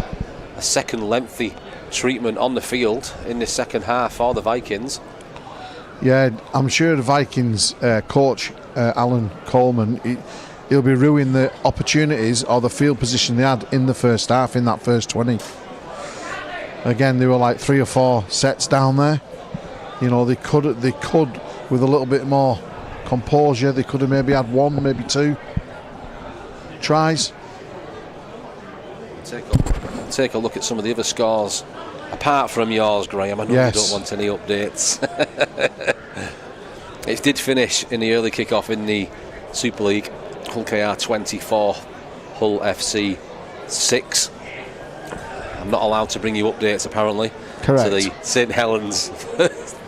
second lengthy treatment on the field in this second half for the Vikings. Yeah, I'm sure the Vikings coach, Alan Coleman, he'll be ruining the opportunities or the field position they had in the first half, in that first 20. Again, they were like 3 or 4 sets down there. You know, they could with a little bit more composure, they could have maybe had 1, maybe 2 tries. Take a look at some of the other scores. Apart from yours, Graham, I know you don't want any updates. It did finish in the early kick-off in the Super League. Hull KR 24, Hull FC 6. I'm not allowed to bring you updates, apparently. Correct. To the St Helens.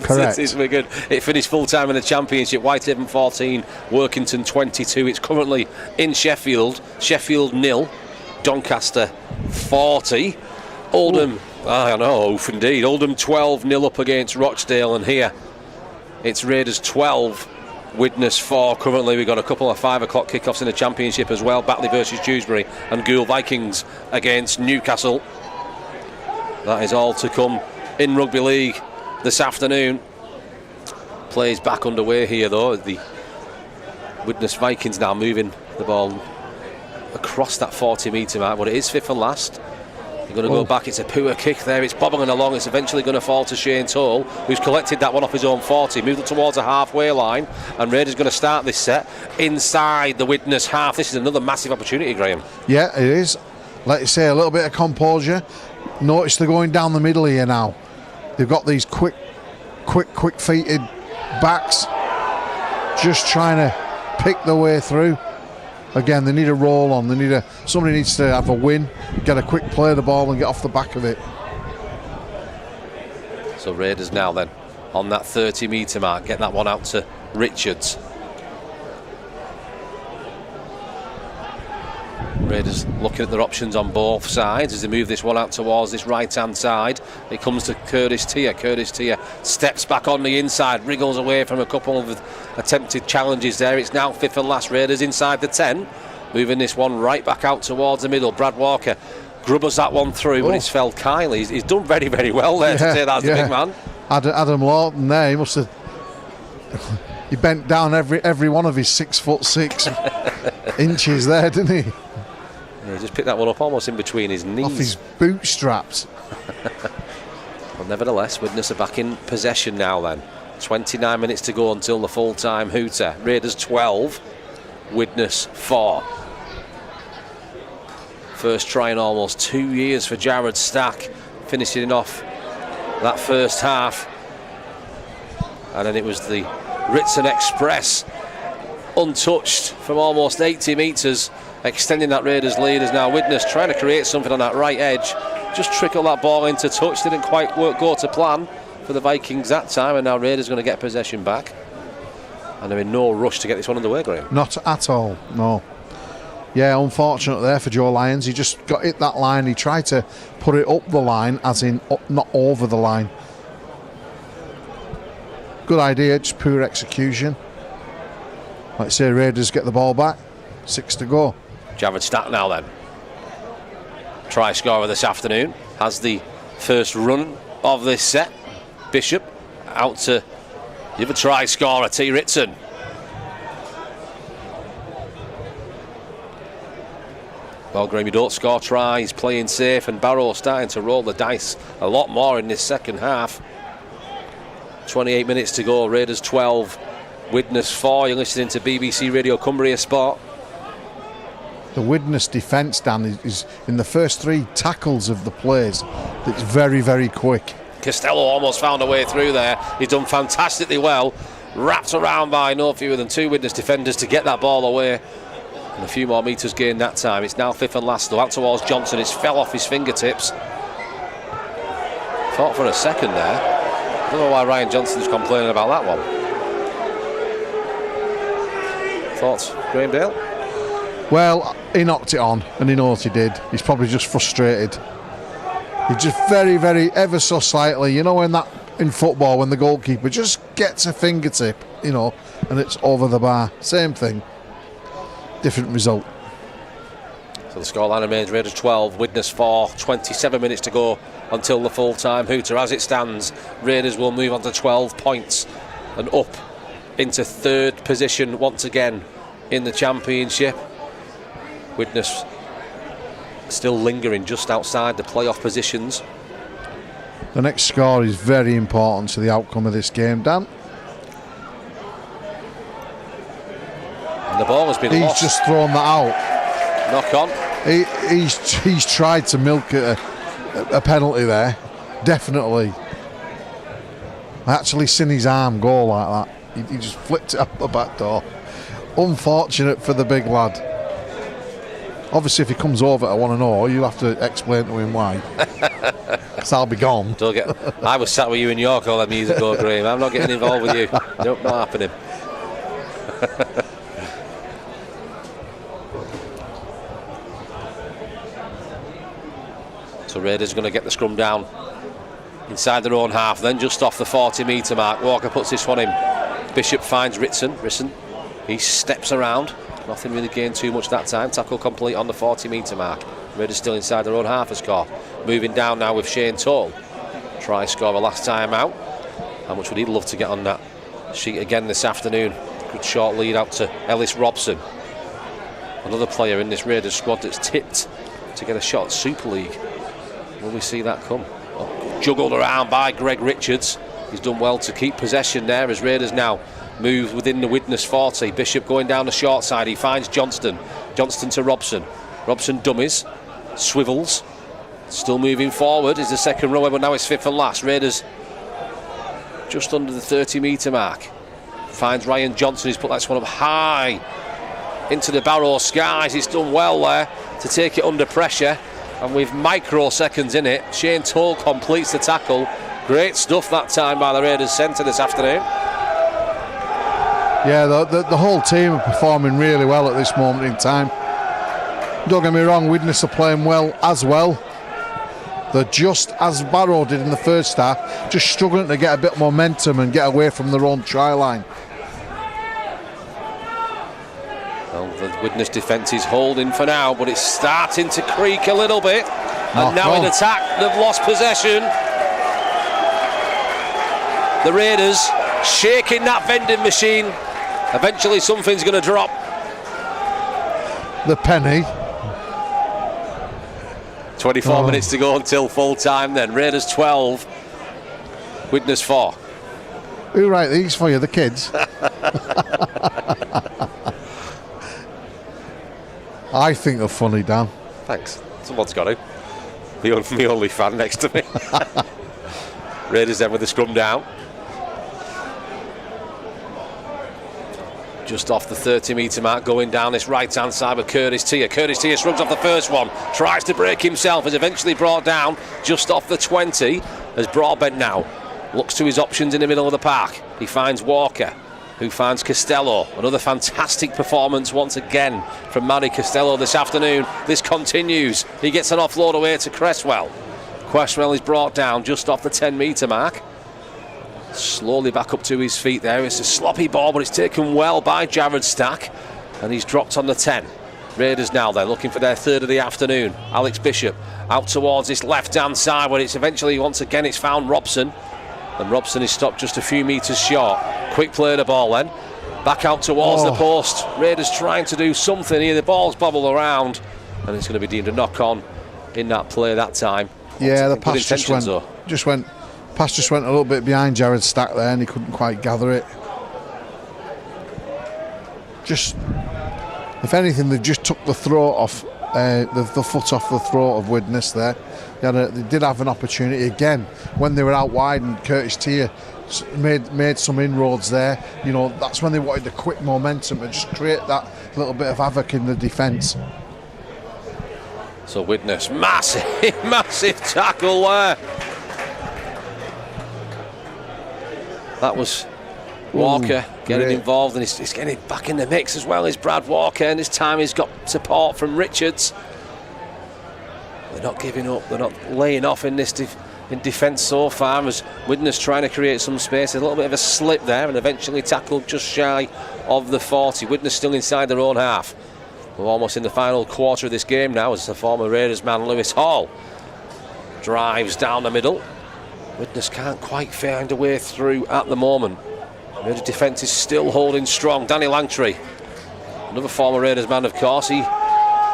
Correct. It's very good. It finished full-time in the Championship. Whitehaven 14, Workington 22. It's currently in Sheffield. Sheffield 0, Doncaster 40. Oldham... I know, oof indeed. Oldham 12-0 up against Rochdale, and here it's Raiders 12, Widnes 4. Currently we've got a couple of 5 o'clock kickoffs in the Championship as well. Batley versus Dewsbury and Goole Vikings against Newcastle. That is all to come in Rugby League this afternoon. Plays back underway here though. The Widnes Vikings now moving the ball across that 40-metre mark, but it is fifth and last. You're going to go back. It's a poor kick there. It's bobbling along. It's eventually going to fall to Shane Toll, who's collected that one off his own 40. Moved it towards the halfway line, and Raiders going to start this set inside the Widnes half. This is another massive opportunity, Graham. Yeah, it is. Like you say, a little bit of composure. Notice they're going down the middle here now. They've got these quick-feeted backs, just trying to pick their way through. Again, they need a roll on. Somebody needs to have a win, get a quick play of the ball and get off the back of it. So Raiders now then on that 30-metre mark, get that one out to Richards. Raiders looking at their options on both sides as they move this one out towards this right-hand side. It comes to Curtis Tier. Curtis Tier steps back on the inside, wriggles away from a couple of attempted challenges there. It's now fifth and last. Raiders inside the 10, moving this one right back out towards the middle. Brad Walker grubbers that one through, but it's felled Kiley. He's done very, very well there to say that's the big man. Adam Lawton there, he must have... He bent down every one of his 6'6" inches there, didn't he? Yeah, he just picked that one up almost in between his knees. Off his bootstraps. Well, nevertheless, Widnes are back in possession now then. 29 minutes to go until the full-time hooter. Raiders 12, Widnes 4. First try in almost 2 years for Jared Stack, finishing off that first half. And then it was the Ritson Express, untouched from almost 80 metres, extending that Raiders lead. As now Widnes trying to create something on that right edge, just trickle that ball into touch. Didn't quite go to plan for the Vikings that time, and now Raiders going to get possession back, and they're in no rush to get this one underway, Graham. Not at all, no. Yeah, unfortunate there for Joe Lyons. He just got hit that line. He tried to put it up the line, as in up, not over the line. Good idea, just poor execution. Like I say, Raiders get the ball back. 6 to go. Jared Stack now then. Try scorer this afternoon. Has the first run of this set. Bishop out to the other try scorer, T. Ritson. Well, Graham, you don't score tries, playing safe, and Barrow starting to roll the dice a lot more in this second half. 28 minutes to go. Raiders 12, Widnes 4. You're listening to BBC Radio Cumbria Sport. The Widnes defence, Dan, is in the first 3 tackles of the plays. It's very, very quick. Costello almost found a way through there. He's done fantastically well. Wrapped around by no fewer than 2 Widnes defenders to get that ball away. And a few more metres gained that time. It's now fifth and last though. Out towards Johnson. It's fell off his fingertips. Thought for a second there. I don't know why Ryan Johnson's complaining about that one. Thoughts, Graham Dale? Well, he knocked it on, and he knows he did. He's probably just frustrated. He just very, very, ever so slightly, you know, when that in football, when the goalkeeper just gets a fingertip, you know, and it's over the bar. Same thing. Different result. So the scoreline remains Raiders 12, Widnes 4, 27 minutes to go until the full-time hooter. As it stands, Raiders will move on to 12 points and up into third position once again in the Championship. Widnes still lingering just outside the playoff positions. The next score is very important to the outcome of this game, Dan. And the ball has been lost. He's just thrown that out. Knock on. He's tried to milk a penalty there, definitely. I actually seen his arm go like that. He just flipped it up the back door. Unfortunate for the big lad. Obviously, if he comes over, I want to know. You'll have to explain to him why. Because I'll be gone. I was sat with you in York all that music ago, Graham. I'm not getting involved with you. Nope, not happening. So Raiders are going to get the scrum down inside their own half, then just off the 40-metre mark. Walker puts this one in. Bishop finds Ritson. He steps around. Nothing really gained too much that time. Tackle complete on the 40-metre mark. Raiders still inside their own half of score. Moving down now with Shane Toll. Try scorer last time out. How much would he love to get on that sheet again this afternoon? Good short lead out to Ellis Robson. Another player in this Raiders squad that's tipped to get a shot at Super League. Will we see that come? Juggled around by Greg Richards. He's done well to keep possession there as Raiders now move within the Widnes 40. Bishop going down the short side. He finds Johnston. Johnston to Robson. Robson dummies. Swivels. Still moving forward is the second rower, but now it's fifth and last. Raiders just under the 30-metre mark. Finds Ryan Johnson. He's put that one up high into the Barrow skies. He's done well there to take it under pressure. And with microseconds in it, Shane Toll completes the tackle. Great stuff that time by the Raiders centre this afternoon. Yeah, the whole team are performing really well at this moment in time. Don't get me wrong, Widnes are playing well as well. They're just as Barrow did in the first half, just struggling to get a bit of momentum and get away from their own try line. Well, the Widnes defence is holding for now, but it's starting to creak a little bit. And now in attack, they've lost possession. The Raiders shaking that vending machine. Eventually something's going to drop. The penny. 24 minutes to go until full time then. Raiders 12, Widnes 4. Who write these for you, the kids? I think they're funny, Dan. Thanks. Someone's got to. The only fan next to me. Raiders then with the scrum down. Just off the 30-metre mark, going down this right-hand side with Curtis Tier. Curtis Tier shrugs off the first one, tries to break himself, is eventually brought down just off the 20, as Broadbent now looks to his options in the middle of the park. He finds Walker, who finds Costello. Another fantastic performance once again from Manny Costello this afternoon. This continues. He gets an offload away to Cresswell. Cresswell is brought down just off the 10-metre mark. Slowly back up to his feet there. It's a sloppy ball, but it's taken well by Jared Stack, and he's dropped on the 10. Raiders now they're looking for their third of the afternoon. Alex Bishop out towards this left-hand side, where it's eventually once again it's found Robson, and Robson is stopped just a few metres short. Quick play of the ball then, back out towards the post. Raiders trying to do something here. The ball's bobbled around, and it's going to be deemed a knock-on in that play that time. Yeah, the pass just went a little bit behind Jared Stack there, and he couldn't quite gather it. Just, if anything, they just took the throat off, the foot off the throat of Widnes there. They did have an opportunity again when they were out wide, and Curtis Tier made some inroads there. You know, that's when they wanted the quick momentum and just create that little bit of havoc in the defence. So Widnes, massive tackle there. That was Walker getting involved, and he's getting back in the mix as well as Brad Walker, and this time he's got support from Richards. They're not giving up, they're not laying off in this in defence so far, as Widnes trying to create some space. A little bit of a slip there, and eventually tackled just shy of the 40. Widnes still inside their own half. We're almost in the final quarter of this game now, as the former Raiders man Lewis Hall drives down the middle. Widnes can't quite find a way through at the moment. Raider defence is still holding strong. Danny Langtry, another former Raiders man, of course, he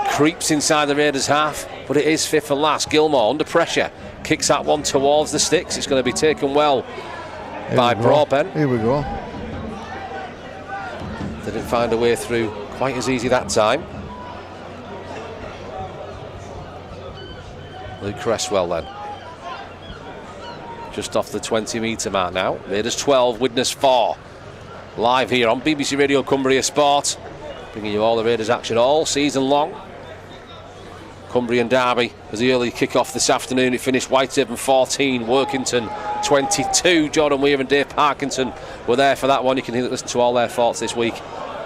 creeps inside the Raiders half, but it is fifth and last. Gilmore under pressure, kicks that one towards the sticks. It's going to be taken well by Broadbent. Here we go. They didn't find a way through quite as easy that time. Luke Cresswell then. Just off the 20-metre mark now. Raiders 12, Widnes 4. Live here on BBC Radio Cumbria Sport, bringing you all the Raiders action all season long. Cumbrian Derby as the early kick-off this afternoon. It finished Whitehaven 14, Workington 22. Jordan Weir and Dave Parkinson were there for that one. You can listen to all their thoughts this week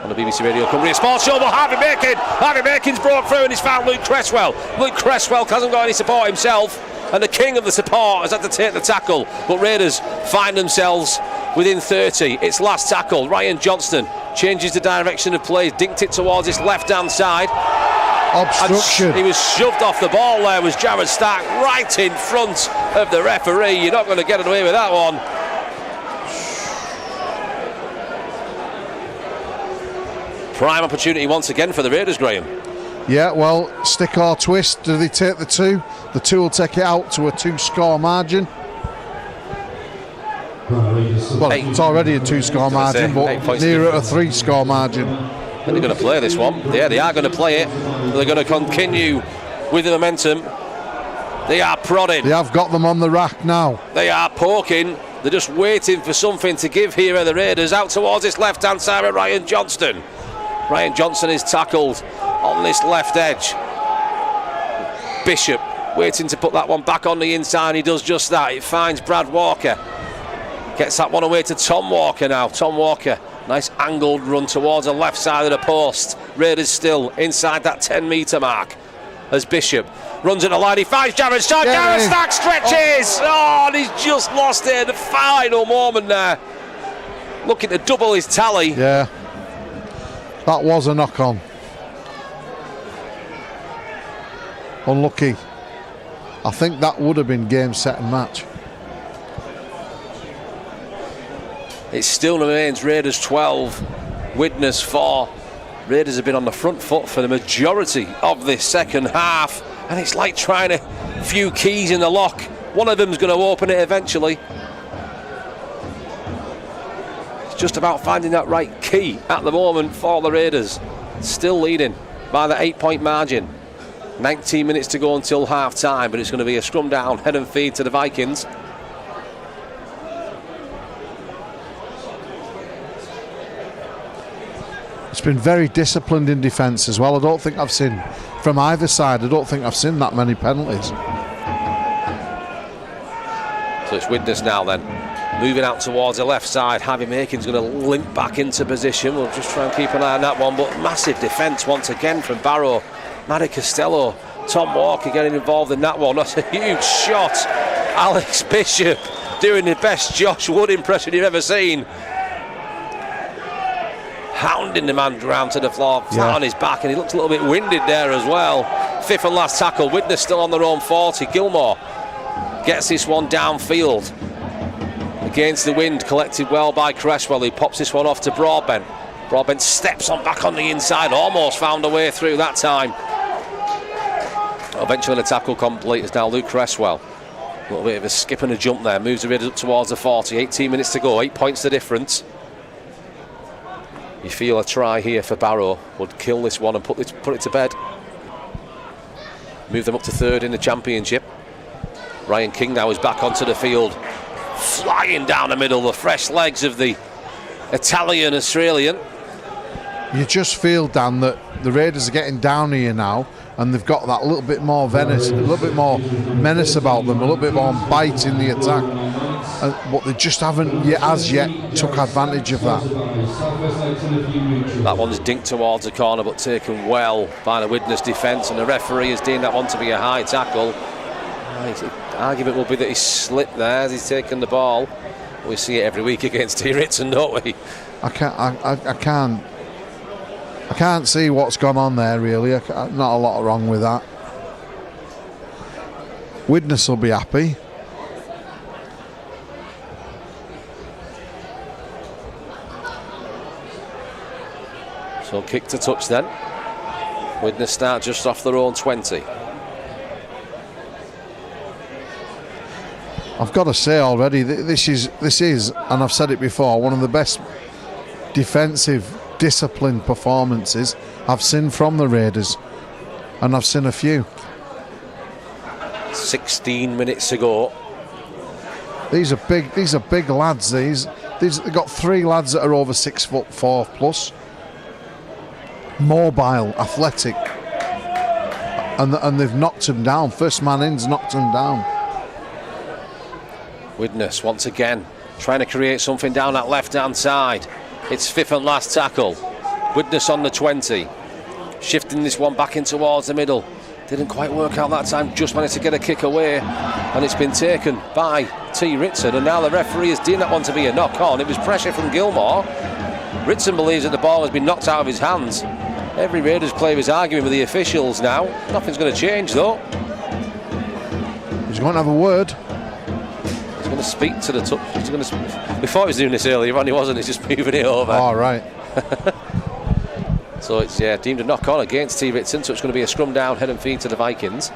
on the BBC Radio Cumbria Sports Show. But Harvey Makin's broke through, and he's found Luke Cresswell. Luke Cresswell hasn't got any support himself, and the king of the support has had to take the tackle, but Raiders find themselves within 30. It's last tackle. Ryan Johnston changes the direction of play, dinked it towards his left-hand side. Obstruction. He was shoved off the ball. There was Jared Stark right in front of the referee. You're not going to get away with that one. Prime opportunity once again for the Raiders, Graham. Yeah, well, stick or twist. Do they take the two? The two will take it out to a 2-score margin. Well, it's already a 2-score margin, but nearer a 3-score margin. And they're going to play this one. Yeah, they are going to play it. They're going to continue with the momentum. They are prodding. They have got them on the rack now. They are poking. They're just waiting for something to give here at the Raiders. Out towards this left-hand side of Ryan Johnston. Ryan Johnston is tackled on this left edge. Bishop waiting to put that one back on the inside. He does just that. It finds Brad Walker. Gets that one away to Tom Walker now. Tom Walker, nice angled run towards the left side of the post. Raiders still inside that 10-metre mark as Bishop runs at the line. He finds Jared Stark. Jared Stark stretches. Oh, and he's just lost it at the final moment there. Looking to double his tally. Yeah, that was a knock-on. Unlucky. I think that would have been game, set and match. It still remains Raiders 12, Widnes 4. Raiders have been on the front foot for the majority of this second half, and it's like trying a few keys in the lock. One of them's going to open it eventually. It's just about finding that right key at the moment for the Raiders. Still leading by the 8-point margin. 19 minutes to go until half time, but it's going to be a scrum down, head and feed to the Vikings. It's been very disciplined in defence as well. I don't think I've seen, from either side, I don't think I've seen that many penalties. So it's Widnes now then, moving out towards the left side. Harvey Makin's going to limp back into position. We'll just try and keep an eye on that one, but massive defence once again from Barrow. Matty Costello, Tom Walker getting involved in that one. That's a huge shot. Alex Bishop doing the best Josh Wood impression you've ever seen. Hounding the man round to the floor, flat on his back, and he looks a little bit winded there as well. Fifth and last tackle. Widnes still on their own 40. Gilmore gets this one downfield against the wind, collected well by Cresswell. He pops this one off to Broadbent. Broadbent steps on back on the inside, almost found a way through that time. Eventually the tackle complete is now Luke Cresswell. A little bit of a skip and a jump there, moves the Raiders up towards the 40. 18 minutes to go, 8 points the difference. You feel a try here for Barrow would kill this one and put it to bed. Move them up to third in the championship. Ryan King now is back onto the field, flying down the middle, the fresh legs of the Italian-Australian. You just feel, Dan, that the Raiders are getting down here now, and they've got that little bit more menace, a little bit more menace about them, a little bit more bite in the attack. But they just haven't as yet took advantage of that. That one's dinked towards the corner, but taken well by the Widnes defence, and the referee has deemed that one to be a high tackle. The argument will be that he slipped there as he's taken the ball. We see it every week against T. Ritson, don't we? I can't see what's gone on there, really. Not a lot wrong with that. Widnes will be happy. So kick to touch then. Widnes start just off their own 20. I've got to say already, this is, and I've said it before, one of the best defensive, disciplined performances I've seen from the Raiders, and I've seen a few. 16 minutes to go. These are big lads. They've got 3 lads that are over 6'4" plus, mobile, athletic, and they've knocked him down. First man in's knocked him down. Widnes once again trying to create something down that left-hand side. It's fifth and last tackle. Widnes on the 20. Shifting this one back in towards the middle. Didn't quite work out that time. Just managed to get a kick away. And it's been taken by T. Ritson. And now the referee has deemed that one to be a knock-on. It was pressure from Gilmore. Ritson believes that the ball has been knocked out of his hands. Every Raiders player is arguing with the officials now. Nothing's going to change, though. He's going to have a word. He's going to speak to the touch. Before he was doing this earlier on, he wasn't. He's just moving it over. All right. So it's deemed a knock-on against T. Ritson. So it's going to be a scrum down, head and feed to the Vikings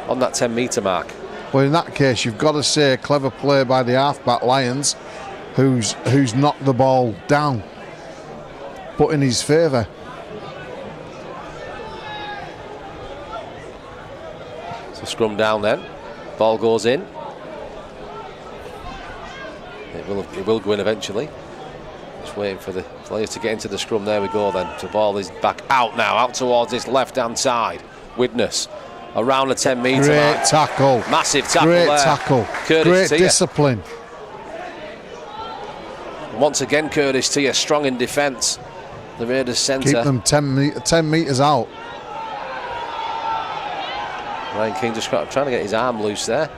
on that 10-metre mark. Well, in that case, you've got to say a clever play by the halfback Lions, who's knocked the ball down, but in his favour. So scrum down then. Ball goes in. It will go in eventually. Just waiting for the players to get into the scrum. There we go then. The ball is back out now, out towards this left-hand side. Widnes around the 10-metre mark. Great tackle. Massive tackle there. Great tackle. Curtis Great discipline. Once again, Curtis Tia strong in defence. the Raiders centre. Keep them 10 metres out. Ryan King just trying to get his arm loose there.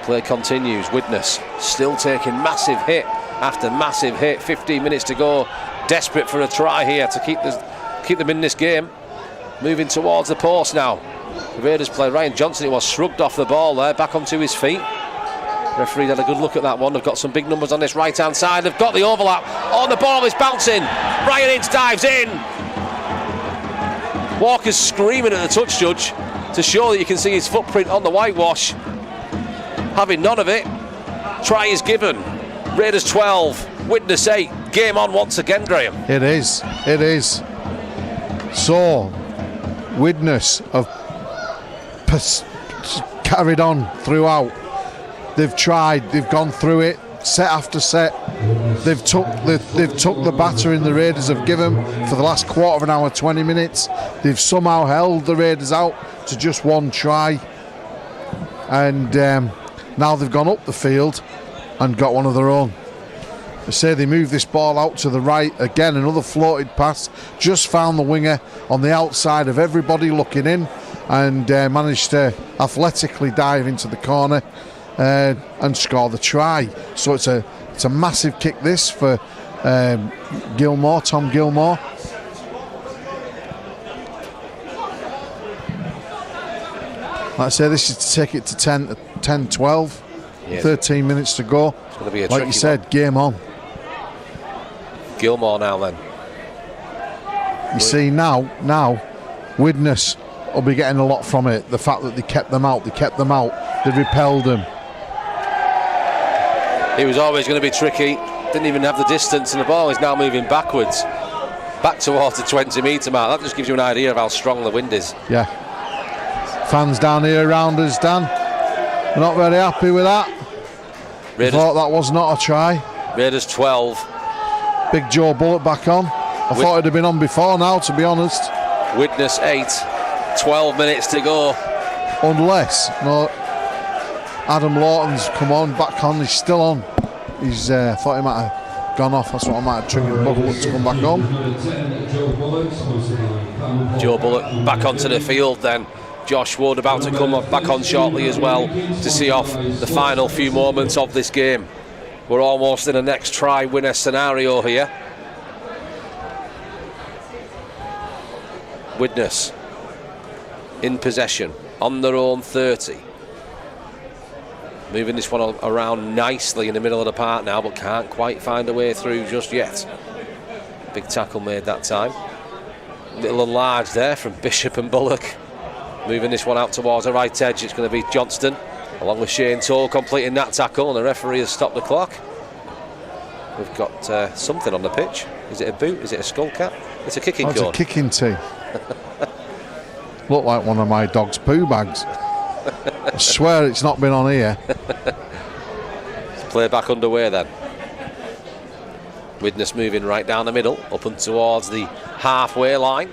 Play continues. Widnes still taking massive hit after massive hit. 15 minutes to go. Desperate for a try here to keep them in this game. Moving towards the post now. The Raiders play. Ryan Johnson, it was, shrugged off the ball there, back onto his feet. Referee had a good look at that one. They've got some big numbers on this right hand side. They've got the overlap. Oh, the ball is bouncing. Ryan Ince dives in. Walker's screaming at the touch judge to show that you can see his footprint on the whitewash. Having none of it. Try is given. Raiders 12, Widnes 8. Game on once again, Graham. It is. So, Widnes have carried on throughout. They've tried, they've gone through it, set after set. They've took the battering the Raiders have given for the last quarter of an hour, 20 minutes. They've somehow held the Raiders out to just one try. And now they've gone up the field and got one of their own. They say they move this ball out to the right. Again, another floated pass. Just found the winger on the outside of everybody looking in, and managed to athletically dive into the corner and score the try. So it's a massive kick this for Tom Gilmore. Like I say, this is to take it to 10-12. Yes. 13 minutes to go. It's going to be a like you said, one. Game on. Gilmore now then. You see now Widnes will be getting a lot from it. The fact that they kept them out, they repelled them. It was always going to be tricky. Didn't even have the distance, and the ball is now moving backwards, back towards the 20-metre mark. That just gives you an idea of how strong the wind is. Yeah. Fans down here around us, Dan. They're not very happy with that. Raiders, thought that was not a try. Raiders 12. Big Joe Bullock back on. I thought it'd have been on before now, to be honest. Widnes 8. 12 minutes to go. Unless Adam Lawton's come on, back on. He's still on. He's thought he might have gone off. That's what I might have triggered Bullock to come back on. Joe Bullock back onto the field then. Josh Wood about to come back on shortly as well to see off the final few moments of this game. We're almost in a next try winner scenario here. Widnes in possession on their own 30. Moving this one around nicely in the middle of the park now, but can't quite find a way through just yet. Big tackle made that time. Little enlarged there from Bishop and Bullock. Moving this one out towards the right edge. It's going to be Johnston along with Shane Toll completing that tackle, and the referee has stopped the clock. We've got something on the pitch. Is it a boot? Is it a skull cap? It's a kicking cone. It's a kicking tee. Looked like one of my dog's poo bags. I swear it's not been on here. Play back underway then. Widnes moving right down the middle, up and towards the halfway line.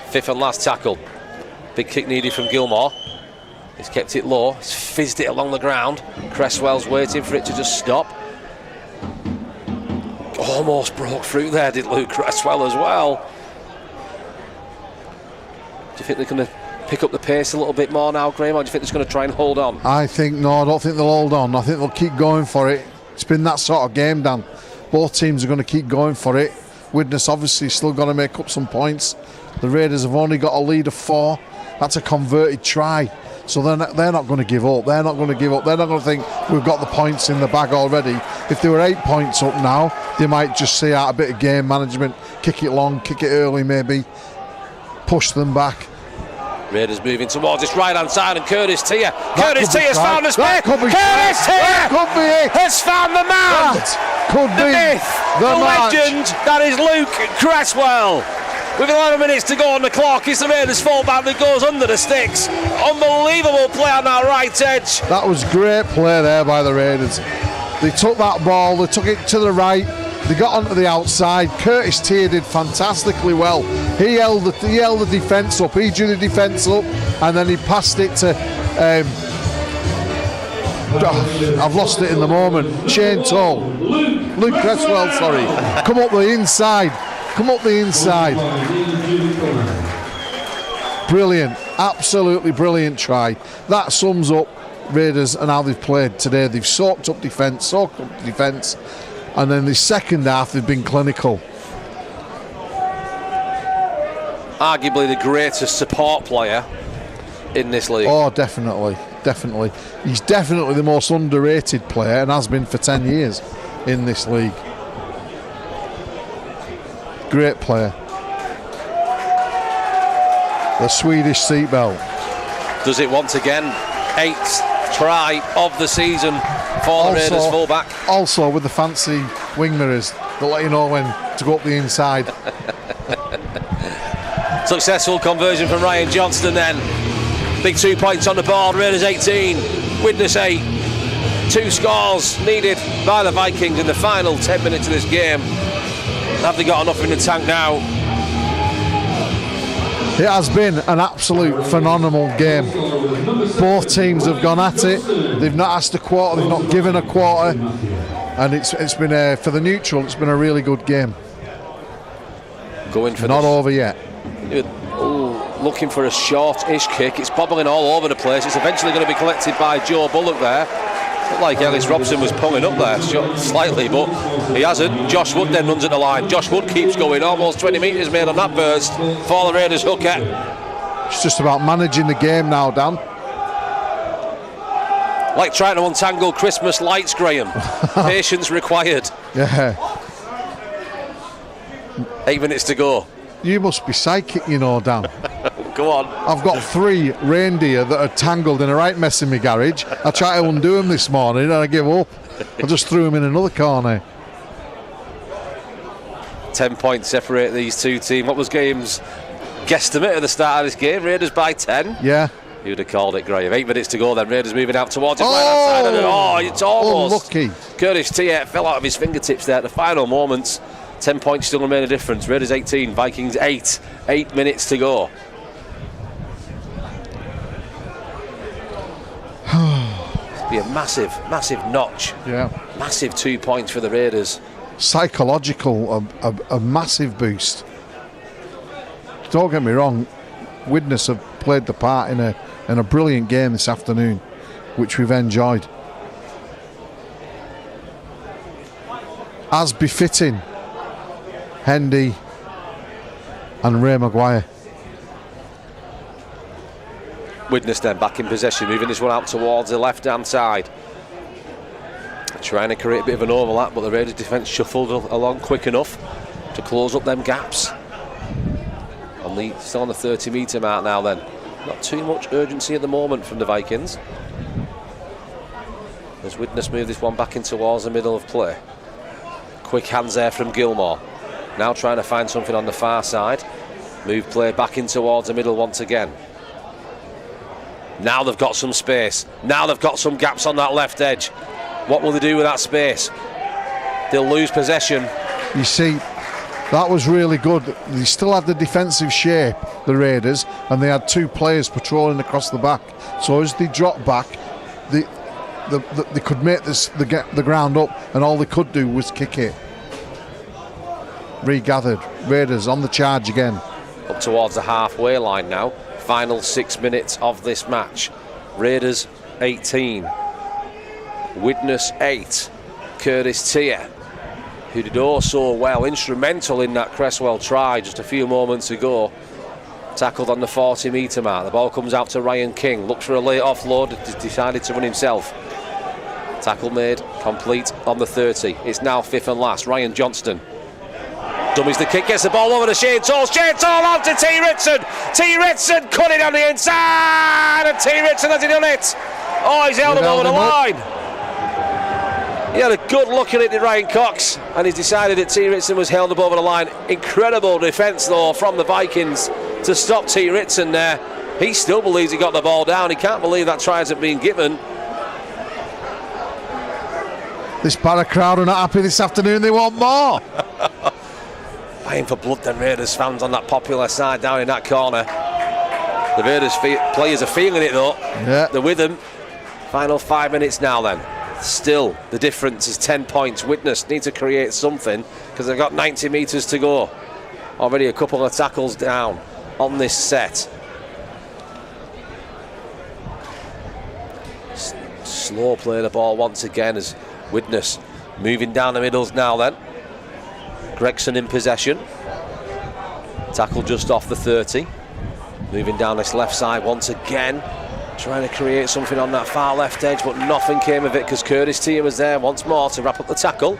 Fifth and last tackle. Big kick needed from Gilmore. He's kept it low. He's fizzed it along the ground. Cresswell's waiting for it to just stop. Almost broke through there, did Luke Cresswell as well. Do you think they're going to pick up the pace a little bit more now, Graham, or do you think they're just going to try and hold on? I don't think they'll hold on. I think they'll keep going for it. It's been that sort of game, Dan. Both teams are going to keep going for it. Widnes obviously still got to make up some points. The Raiders have only got a lead of 4. That's a converted try. So they're not going to give up. They're not going to give up. They're not going to think we've got the points in the bag already. If they were 8 points up now, they might just see out a bit of game management, kick it long, kick it early maybe, push them back. Raiders moving towards this right-hand side, and Curtis Tier. Curtis Tier's found the space. Curtis Tier has found the man. The myth, the legend. That is Luke Cresswell. With 11 minutes to go on the clock, it's the Raiders fullback that goes under the sticks. Unbelievable play on that right edge. That was great play there by the Raiders. They took that ball, they took it to the right, they got onto the outside. Curtis Tier did fantastically well. He held the defence up, he drew the defence up, and then he passed it to I've lost it in the moment. Shane Toll. Luke Cresswell, sorry. Come up the inside. Brilliant. Absolutely brilliant try. That sums up Raiders and how they've played today. They've soaked up defence, and then the second half they've been clinical. Arguably the greatest support player in this league. Oh, definitely. He's definitely the most underrated player and has been for 10 years in this league. Great player. The Swedish seatbelt. Does it once again. 8th try of the season for the Raiders fullback. Also with the fancy wing mirrors that let you know when to go up the inside. Successful conversion from Ryan Johnston then. Big 2 points on the board. Raiders 18, Widnes 8. 2 scores needed by the Vikings in the final 10 minutes of this game. Have they got enough in the tank now? It has been an absolute phenomenal game. Both teams have gone at it. They've not asked a quarter, they've not given a quarter, and it's been for the neutral. It's been a really good game. Going for not over yet. Looking for a short-ish kick. It's bobbling all over the place. It's eventually going to be collected by Joe Bullock there. Looked like Ellis Robson was pulling up there slightly, but he hasn't. Josh Wood then runs at the line. Josh Wood keeps going. Almost 20 metres made on that burst for the Raiders hooker. It's just about managing the game now, Dan. Like trying to untangle Christmas lights, Graham. Patience required. Yeah. 8 minutes to go. You must be psychic, you know, Dan. Go on. I've got 3 reindeer that are tangled in a right mess in my garage. I tried to undo them this morning and I gave up. I just threw them in another corner. 10 points separate these two teams. What was Graham's guesstimate at the start of this game? Raiders by 10? Yeah. He would have called it, Graham. 8 minutes to go then. Raiders moving out towards it. Right it's almost. Unlucky. Curtis Tier fell out of his fingertips there at the final moments. 10 points still remain a difference. Raiders 18, Vikings 8. 8 minutes to go. Be a massive notch. Yeah. Massive 2 points for the Raiders. Psychological, a massive boost. Don't get me wrong, Widnes have played the part in a brilliant game this afternoon, which we've enjoyed. As befitting Hendy and Ray Maguire. Widnes then back in possession, moving this one out towards the left-hand side. Trying to create a bit of an overlap, but the Raiders defence shuffled along quick enough to close up them gaps. Still on the 30-metre mark now then. Not too much urgency at the moment from the Vikings. As Widnes move this one back in towards the middle of play. Quick hands there from Gilmore. Now trying to find something on the far side. Move play back in towards the middle once again. Now they've got some space. Now they've got some gaps on that left edge. What will they do with that space? They'll lose possession. You see, that was really good. They still had the defensive shape, the Raiders, and they had 2 players patrolling across the back. So as they dropped back, they could make the ground up, and all they could do was kick it. Regathered. Raiders on the charge again. Up towards the halfway line now. Final 6 minutes of this match. Raiders 18. Widnes 8. Curtis Tier, who did so well, instrumental in that Cresswell try just a few moments ago. Tackled on the 40-metre mark. The ball comes out to Ryan King. Looks for a late offload. Decided to run himself. Tackle made. Complete on the 30. It's now 5th and last. Ryan Johnston. Dummies the kick, gets the ball over to Shane Toll. Shane Toll on to T. Ritson. T. Ritson cutting on the inside. And T. Ritson has he done it? Oh, he's held him over the line. He had a good look at it, Ryan Cox, and he's decided that T. Ritson was held up over the line. Incredible defence, though, from the Vikings to stop T. Ritson there. He still believes he got the ball down. He can't believe that try hasn't been given. This Barrow crowd are not happy this afternoon. They want more. Buying for blood then, Raiders fans on that popular side down in that corner. The Raiders players are feeling it though. Yeah. They're with them. Final 5 minutes now then. Still, the difference is 10 points. Widnes need to create something because they've got 90 metres to go. Already a couple of tackles down on this set. Slow play the ball once again as Widnes moving down the middles now then. Gregson in possession. Tackle just off the 30. Moving down this left side once again. Trying to create something on that far left edge, but nothing came of it because Curtis Tier was there once more to wrap up the tackle.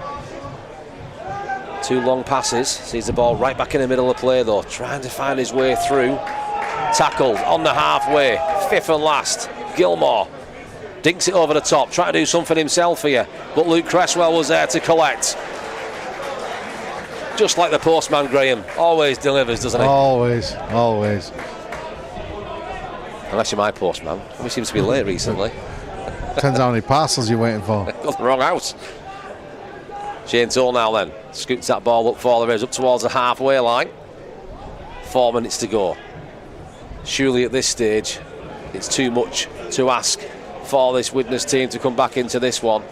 2 long passes. Sees the ball right back in the middle of play though. Trying to find his way through. Tackled on the halfway. 5th and last. Gilmore dinks it over the top. Trying to do something himself here. But Luke Cresswell was there to collect. Just like the postman, Graham. Always delivers, doesn't he? Always. Unless you're my postman. He seems to be late recently. Depends how many parcels you're waiting for. Got the wrong house. Shane Toll now then. Scoots that ball up for the Raiders, up towards the halfway line. 4 minutes to go. Surely at this stage, it's too much to ask for this Widnes team to come back into this one.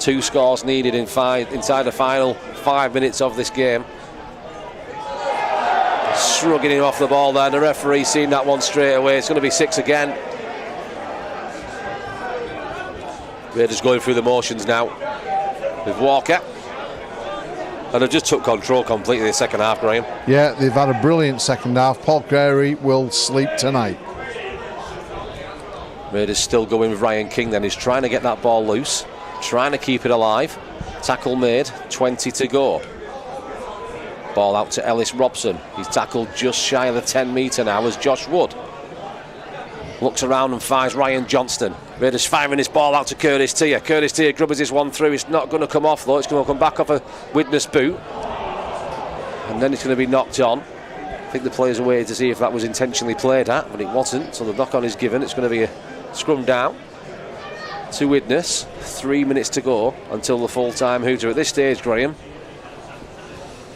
2 scores needed inside the final 5 minutes of this game. Shrugging him off the ball there. The referee seen that one straight away. It's going to be 6 again. Raiders going through the motions now with Walker. And they just took control completely in the second half, Graham. Yeah, they've had a brilliant second half. Paul Carey will sleep tonight. Raiders still going with Ryan King then. He's trying to get that ball loose. Trying to keep it alive. Tackle made. 20 to go. Ball out to Ellis Robson. He's tackled just shy of the 10 metre now as Josh Wood looks around and finds Ryan Johnston. Raiders firing this ball out to Curtis Tier. Curtis Tier grubbers this one through. It's not going to come off though. It's going to come back off a Widnes boot. And then it's going to be knocked on. I think the players are waiting to see if that was intentionally played at, but it wasn't. So the knock on is given. It's going to be a scrum down to Widnes. 3 minutes to go until the full-time hooter. At this stage, Graham,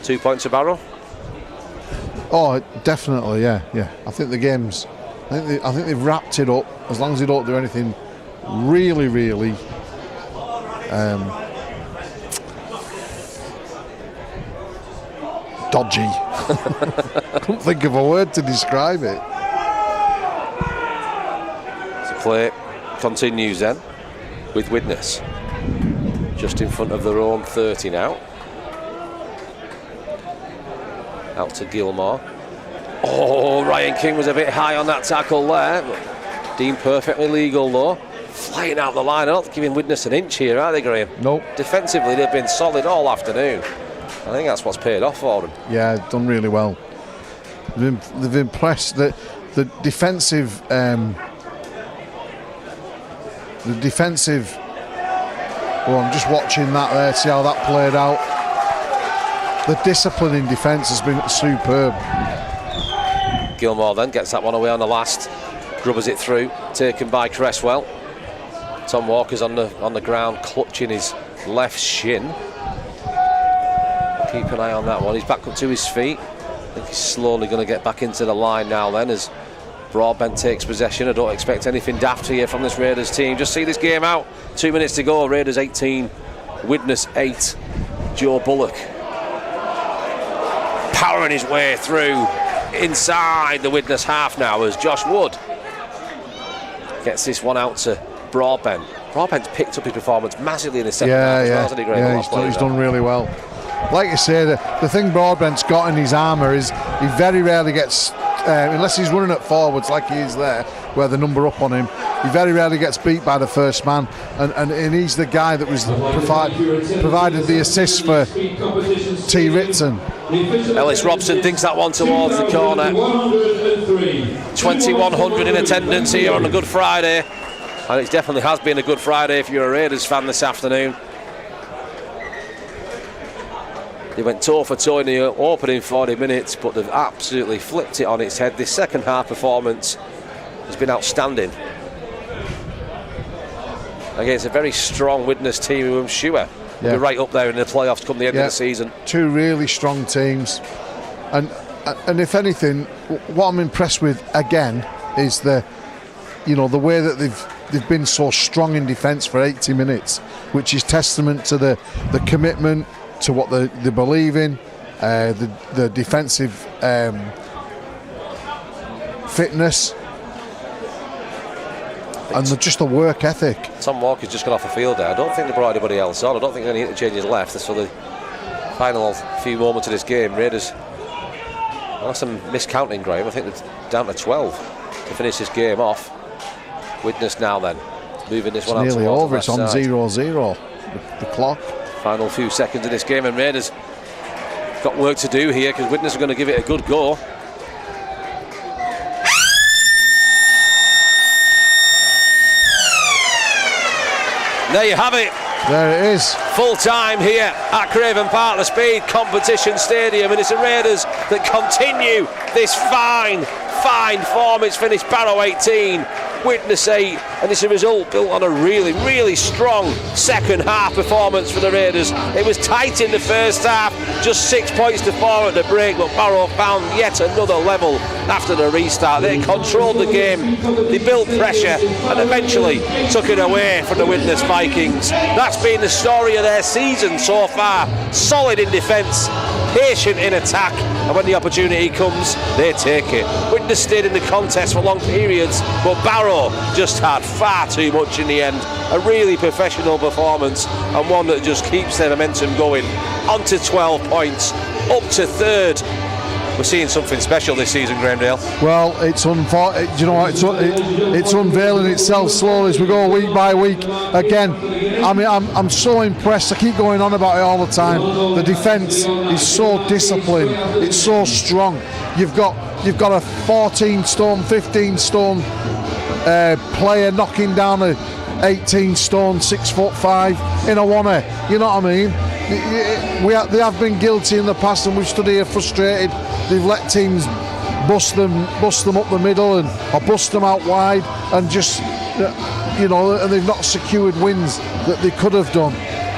2 points to Barrow. Oh, definitely, yeah. I think the game's. I think they've wrapped it up. As long as they don't do anything really dodgy. Couldn't think of a word to describe it. The play continues then with Widnes just in front of their own 30 now. Out to Gilmore. Oh, Ryan King was a bit high on that tackle there, but deemed perfectly legal though. Flying out the line. I don't giving Widnes an inch here, are they, Graham? Nope. Defensively, they've been solid all afternoon. I think that's what's paid off for them. Yeah, done really well. They've impressed. The defensive. The defensive. Oh, I'm just watching that there. See how that played out. The discipline in defence has been superb. Gilmore then gets that one away on the last, grubbers it through, taken by Cresswell. Tom Walker's on the ground clutching his left shin. Keep an eye on that one. He's back up to his feet. I think he's slowly going to get back into the line now then as Broadbent takes possession. I don't expect anything daft here from this Raiders team. Just see this game out. 2 minutes to go. Raiders 18, Widnes 8. Joe Bullock powering his way through inside the Widnes half now as Josh Wood gets this one out to Broadbent. Broadbent's picked up his performance massively in the second half as well, hasn't he, Graham? Yeah, he's done really well. Like you say, the thing Broadbent's got in his armour is he very rarely gets, unless he's running at forwards like he is there, where the number up on him, he very rarely gets beat by the first man, and he's the guy that was provided the assist for T. Ritson. Ellis Robson thinks that one towards the corner. 2,100 in attendance here on a Good Friday, and it definitely has been a Good Friday if you're a Raiders fan this afternoon. They went toe for toe in the opening 40 minutes, but they've absolutely flipped it on its head. This second half performance has been outstanding against a very strong Widnes team who I'm sure will be right up there in the playoffs come the end of the season. Two really strong teams, and if anything, what I'm impressed with again is the way that they've been so strong in defence for 80 minutes, which is testament to the commitment to what they believe in, the defensive fitness, and just the work ethic. Tom Walker's just got off the field there. I don't think they brought anybody else on. I don't think any interchanges left. So the final few moments of this game, Raiders, that's some miscounting, Graham. I think it's down to 12 to finish this game off. Widnes now then, moving this one out. Nearly over, it's on 0-0, the clock. Final few seconds of this game, and Raiders got work to do here because Widnes are going to give it a good go. There you have it. There it is. Full time here at Craven Park, the Speed Competition Stadium, and it's the Raiders that continue this fine form. It's finished Barrow 18, Widnes 8, and it's a result built on a really, really strong second half performance for the Raiders. It was tight in the first half, just 6 points to 4 at the break, but Barrow found yet another level after the restart. They controlled the game, they built pressure, and eventually took it away from the Widnes Vikings. That's been the story of their season so far. Solid in defence, patient in attack, and when the opportunity comes, they take it. Widnes stayed in the contest for long periods, but Barrow just had far too much in the end. A really professional performance, and one that just keeps their momentum going. On to 12 points, up to third. We're seeing something special this season, Grahamdale. Well, it's it's unveiling itself slowly as we go week by week. Again, I mean, I'm so impressed. I keep going on about it all the time. The defence is so disciplined. It's so strong. You've got a 14 stone, 15 stone player knocking down a 18 stone, 6'5" in a one-er. You know what I mean? They have been guilty in the past, and we've stood here frustrated. They've let teams bust them up the middle or bust them out wide, and just and they've not secured wins that they could have done.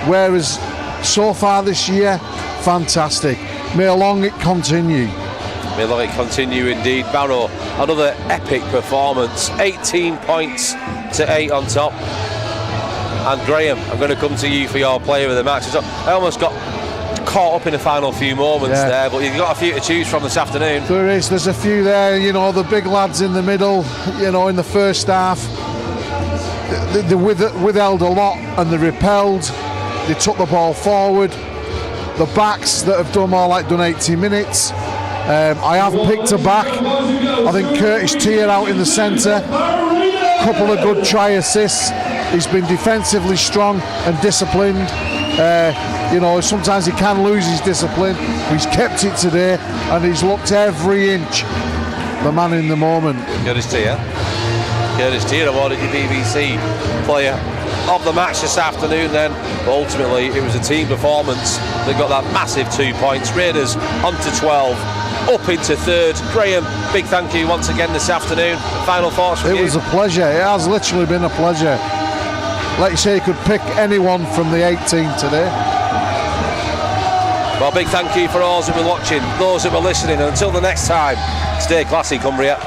Whereas so far this year, fantastic. May long it continue. May long it continue indeed. Barrow, another epic performance. 18 points to 8 on top. And Graham, I'm going to come to you for your player of the match. So I almost got caught up in the final few moments there, but you've got a few to choose from this afternoon. There's a few there, the big lads in the middle, in the first half. They withheld a lot and they repelled. They took the ball forward. The backs that have done 80 minutes. I have picked a back. I think Curtis Tier out in the centre. Couple of good try assists. He's been defensively strong and disciplined. Sometimes he can lose his discipline. He's kept it today, and he's looked every inch the man in the moment. Curtis Tier awarded your BBC player of the match this afternoon then, but ultimately it was a team performance that got that massive 2 points. Raiders on to 12, up into third. Graham, big thank you once again this afternoon. Final thoughts from you? It was a pleasure. It has literally been a pleasure. Like you say, you could pick anyone from the 18 today. Well, big thank you for those who were watching, those who were listening, and until the next time, stay classy, Cumbria.